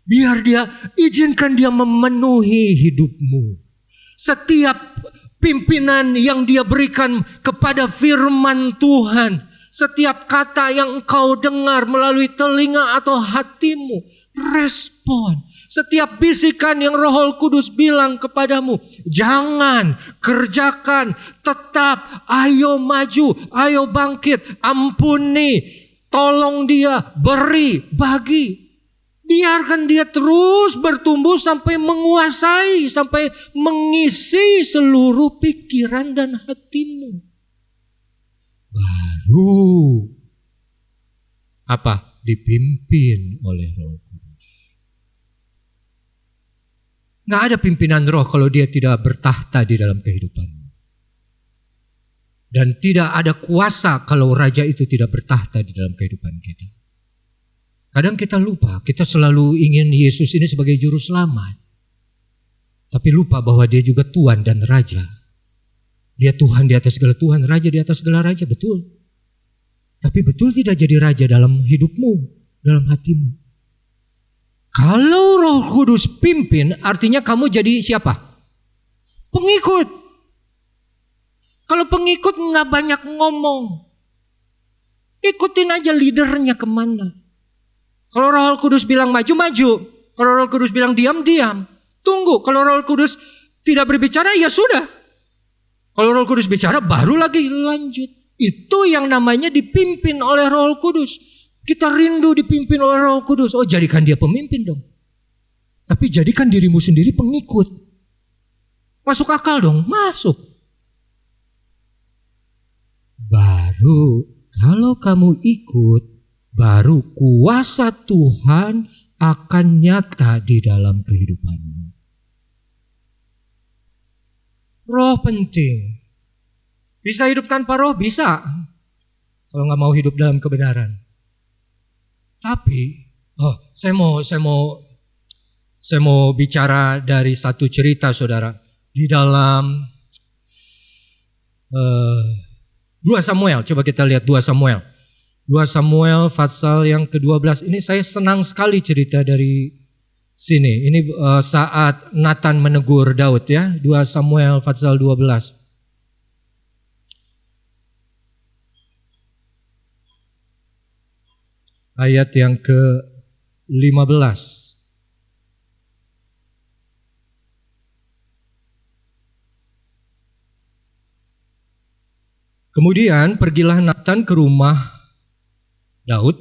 Biar dia izinkan dia memenuhi hidupmu. Setiap pimpinan yang dia berikan kepada firman Tuhan, Setiap kata yang engkau dengar melalui telinga atau hatimu, respon. Setiap bisikan yang Roh Kudus bilang kepadamu, jangan, kerjakan, tetap, ayo maju, ayo bangkit, ampuni, tolong dia, beri, bagi. Biarkan dia terus bertumbuh sampai menguasai, sampai mengisi seluruh pikiran dan hatimu. Baru apa? Dipimpin oleh Roh Kudus. Nggak ada pimpinan roh kalau dia tidak bertahta di dalam kehidupanmu. Dan tidak ada kuasa kalau raja itu tidak bertahta di dalam kehidupan kita. Kadang kita lupa, kita selalu ingin Yesus ini sebagai juru selamat. Tapi lupa bahwa dia juga Tuhan dan Raja. Dia Tuhan di atas segala Tuhan, Raja di atas segala Raja, betul. Tapi betul tidak jadi Raja dalam hidupmu, dalam hatimu. Kalau Roh Kudus pimpin, artinya kamu jadi siapa? Pengikut. Kalau pengikut nggak banyak ngomong. Ikutin aja leadernya kemana. Kalau Roh Kudus bilang maju, maju. Kalau Roh Kudus bilang diam, diam. Tunggu, kalau Roh Kudus tidak berbicara, ya sudah. Kalau Roh Kudus bicara, baru lagi lanjut. Itu yang namanya dipimpin oleh Roh Kudus. Kita rindu dipimpin oleh Roh Kudus. Oh, jadikan dia pemimpin dong. Tapi jadikan dirimu sendiri pengikut. Masuk akal dong, masuk. Baru kalau kamu ikut, baru kuasa Tuhan akan nyata di dalam kehidupanmu. Roh penting. Bisa hidup tanpa roh? Bisa. Kalau nggak mau hidup dalam kebenaran. Tapi, saya mau bicara dari satu cerita, saudara. Di dalam 2 Samuel, coba kita lihat 2 Samuel. 2 Samuel pasal yang ke-12. Ini saya senang sekali cerita dari sini. Ini saat Nathan menegur Daud ya. 2 Samuel pasal 12. Ayat yang ke-15. Kemudian pergilah Nathan ke rumah Daud,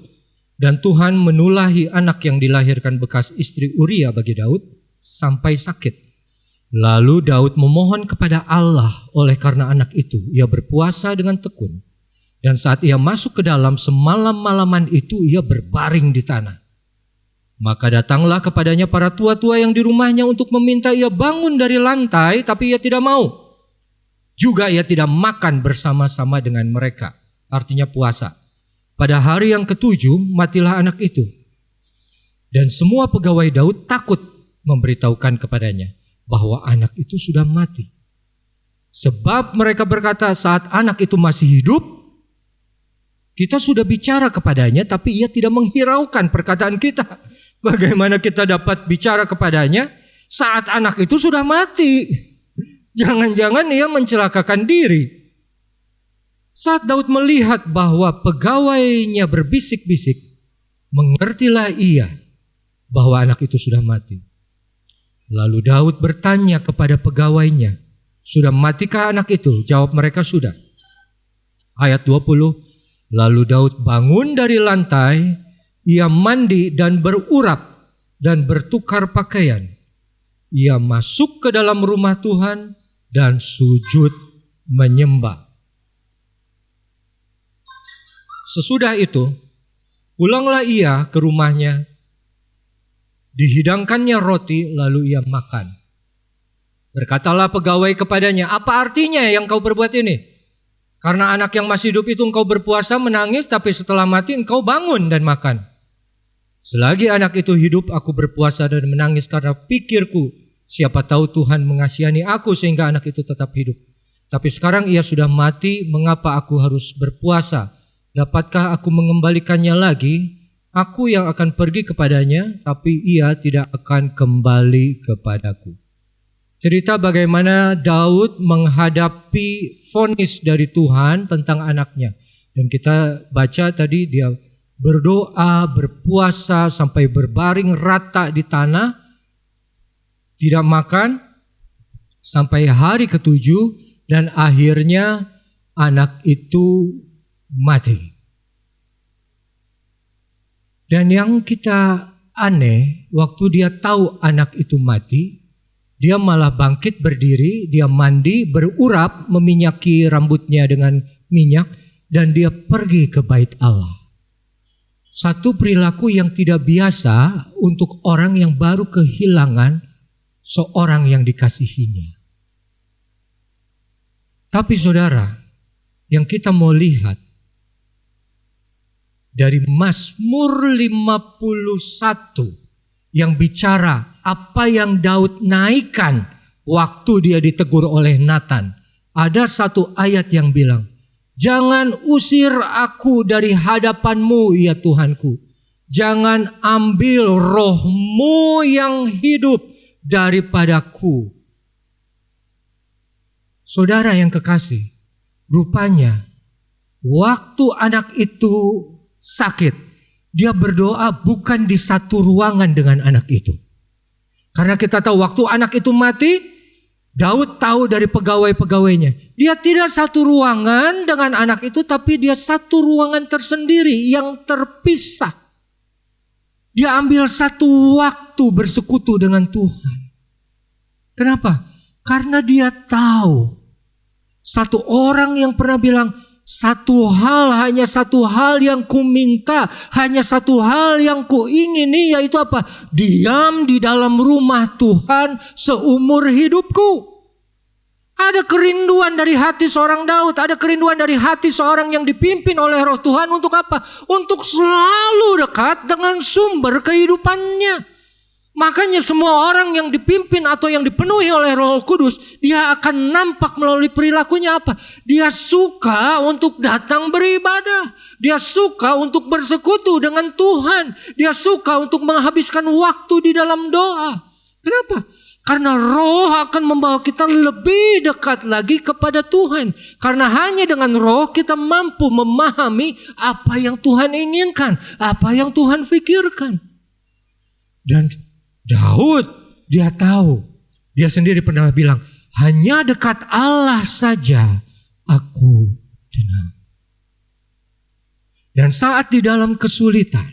dan Tuhan menulahi anak yang dilahirkan bekas istri Uria bagi Daud sampai sakit. Lalu Daud memohon kepada Allah oleh karena anak itu. Ia berpuasa dengan tekun. Dan saat ia masuk ke dalam semalam-malaman itu ia berbaring di tanah. Maka datanglah kepadanya para tua-tua yang di rumahnya untuk meminta ia bangun dari lantai, tapi ia tidak mau. Juga ia tidak makan bersama-sama dengan mereka. Artinya puasa. Pada hari yang ke-7 matilah anak itu. Dan semua pegawai Daud takut memberitahukan kepadanya bahwa anak itu sudah mati. Sebab mereka berkata, saat anak itu masih hidup, kita sudah bicara kepadanya, tapi ia tidak menghiraukan perkataan kita. Bagaimana kita dapat bicara kepadanya saat anak itu sudah mati? Jangan-jangan ia mencelakakan diri. Saat Daud melihat bahwa pegawainya berbisik-bisik, mengertilah ia bahwa anak itu sudah mati. Lalu Daud bertanya kepada pegawainya, sudah matikah anak itu? Jawab mereka, sudah. Ayat 20, lalu Daud bangun dari lantai, ia mandi dan berurap dan bertukar pakaian. Ia masuk ke dalam rumah Tuhan dan sujud menyembah. Sesudah itu, pulanglah ia ke rumahnya, dihidangkannya roti, lalu ia makan. Berkatalah pegawai kepadanya, apa artinya yang kau perbuat ini? Karena anak yang masih hidup itu engkau berpuasa menangis, tapi setelah mati engkau bangun dan makan. Selagi anak itu hidup, aku berpuasa dan menangis karena pikirku, siapa tahu Tuhan mengasihani aku sehingga anak itu tetap hidup. Tapi sekarang ia sudah mati, mengapa aku harus berpuasa? Dapatkah aku mengembalikannya lagi? Aku yang akan pergi kepadanya, tapi ia tidak akan kembali kepadaku. Cerita bagaimana Daud menghadapi vonis dari Tuhan tentang anaknya. Dan kita baca tadi dia berdoa, berpuasa sampai berbaring rata di tanah, tidak makan sampai hari ke-7 dan akhirnya anak itu mati. Dan yang kita aneh, waktu dia tahu anak itu mati, dia malah bangkit berdiri, dia mandi, berurap, meminyaki rambutnya dengan minyak, dan dia pergi ke bait Allah. Satu perilaku yang tidak biasa untuk orang yang baru kehilangan seorang yang dikasihinya. Tapi saudara, yang kita mau lihat dari Mazmur 51 yang bicara apa yang Daud naikkan waktu dia ditegur oleh Nathan. Ada satu ayat yang bilang, "Jangan usir aku dari hadapan-Mu ya Tuhanku. Jangan ambil roh-Mu yang hidup daripadaku." Saudara yang kekasih, rupanya waktu anak itu sakit, dia berdoa bukan di satu ruangan dengan anak itu. Karena kita tahu waktu anak itu mati, Daud tahu dari pegawai-pegawainya. Dia tidak satu ruangan dengan anak itu, tapi dia satu ruangan tersendiri yang terpisah. Dia ambil satu waktu bersekutu dengan Tuhan. Kenapa? Karena dia tahu. Satu orang yang pernah bilang, hanya satu hal yang ku minta, hanya satu hal yang ku ingini, yaitu apa? Diam di dalam rumah Tuhan seumur hidupku. Ada kerinduan dari hati seorang Daud, ada kerinduan dari hati seorang yang dipimpin oleh Roh Tuhan untuk apa? Untuk selalu dekat dengan sumber kehidupannya. Makanya semua orang yang dipimpin atau yang dipenuhi oleh Roh Kudus, dia akan nampak melalui perilakunya apa? Dia suka untuk datang beribadah. Dia suka untuk bersekutu dengan Tuhan. Dia suka untuk menghabiskan waktu di dalam doa. Kenapa? Karena Roh akan membawa kita lebih dekat lagi kepada Tuhan. Karena hanya dengan Roh kita mampu memahami apa yang Tuhan inginkan, apa yang Tuhan pikirkan. Dan Daud, dia tahu, dia sendiri pernah bilang, hanya dekat Allah saja aku tenang. Dan saat di dalam kesulitan,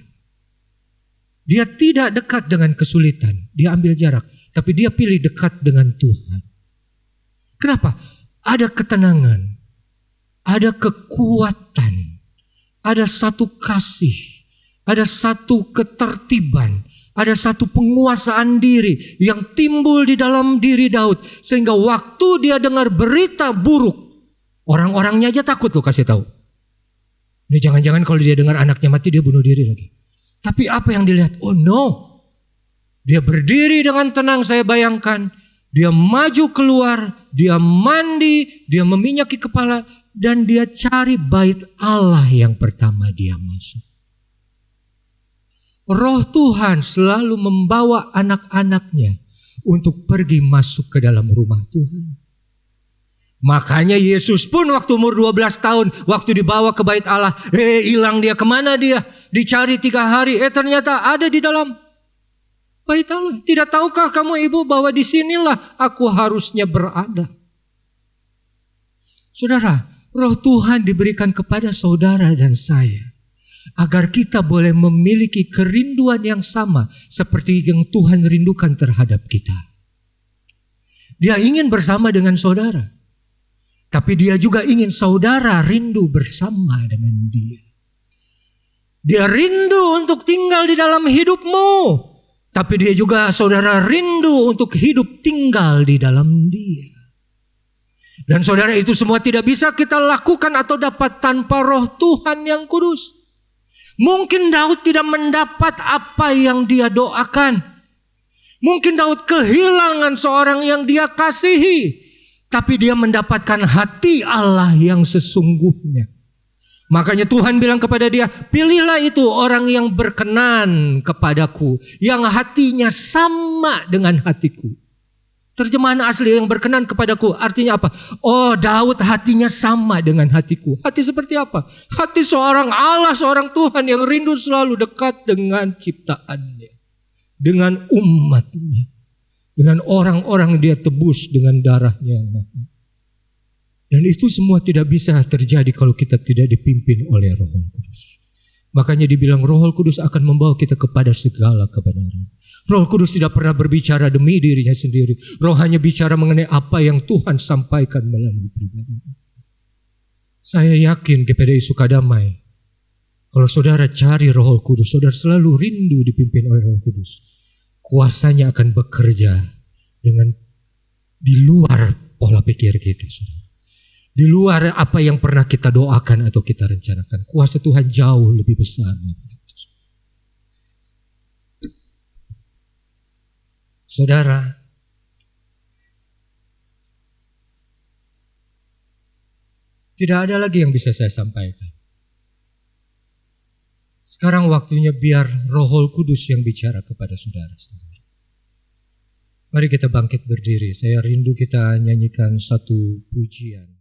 dia tidak dekat dengan kesulitan, dia ambil jarak, tapi dia pilih dekat dengan Tuhan. Kenapa? Ada ketenangan, ada kekuatan, ada satu kasih, ada satu ketertiban, ada satu penguasaan diri yang timbul di dalam diri Daud. Sehingga waktu dia dengar berita buruk, orang-orangnya aja takut loh, kasih tahu. Ini jangan-jangan kalau dia dengar anaknya mati dia bunuh diri lagi. Tapi apa yang dilihat? Oh no. Dia berdiri dengan tenang, saya bayangkan. Dia maju keluar, dia mandi, dia meminyaki kepala, dan dia cari bait Allah yang pertama dia masuk. Roh Tuhan selalu membawa anak-anaknya untuk pergi masuk ke dalam rumah Tuhan. Makanya Yesus pun waktu umur 12 tahun, waktu dibawa ke bait Allah, hilang dia, kemana dia? Dicari 3 hari, ternyata ada di dalam bait Allah. Tidak tahukah kamu ibu bahwa disinilah aku harusnya berada? Saudara, Roh Tuhan diberikan kepada saudara dan saya, agar kita boleh memiliki kerinduan yang sama seperti yang Tuhan rindukan terhadap kita. Dia ingin bersama dengan saudara, tapi dia juga ingin saudara rindu bersama dengan dia. Dia rindu untuk tinggal di dalam hidupmu, tapi dia juga saudara rindu untuk hidup tinggal di dalam dia. Dan saudara, itu semua tidak bisa kita lakukan atau dapat tanpa Roh Tuhan yang kudus. Mungkin Daud tidak mendapat apa yang dia doakan. Mungkin Daud kehilangan seorang yang dia kasihi, tapi dia mendapatkan hati Allah yang sesungguhnya. Makanya Tuhan bilang kepada dia, pilihlah itu orang yang berkenan kepadaku, yang hatinya sama dengan hatiku. Terjemahan asli yang berkenan kepadaku artinya apa? Oh, Daud hatinya sama dengan hatiku. Hati seperti apa? Hati seorang Allah, seorang Tuhan yang rindu selalu dekat dengan ciptaannya, dengan umatnya, dengan orang-orang dia tebus dengan darahnya yang mahal. Dan itu semua tidak bisa terjadi kalau kita tidak dipimpin oleh Roh Kudus. Makanya dibilang Roh Kudus akan membawa kita kepada segala kebenaran. Roh Kudus tidak pernah berbicara demi dirinya sendiri. Roh hanya bicara mengenai apa yang Tuhan sampaikan melalui pribadi. Saya yakin GPDI Sukadamai, kalau saudara cari Roh Kudus, saudara selalu rindu dipimpin oleh Roh Kudus. Kuasanya akan bekerja dengan di luar pola pikir kita, saudara. Di luar apa yang pernah kita doakan atau kita rencanakan. Kuasa Tuhan jauh lebih besar. Saudara, tidak ada lagi yang bisa saya sampaikan. Sekarang waktunya biar Roh Kudus yang bicara kepada saudara-saudara. Mari kita bangkit berdiri. Saya rindu kita nyanyikan satu pujian.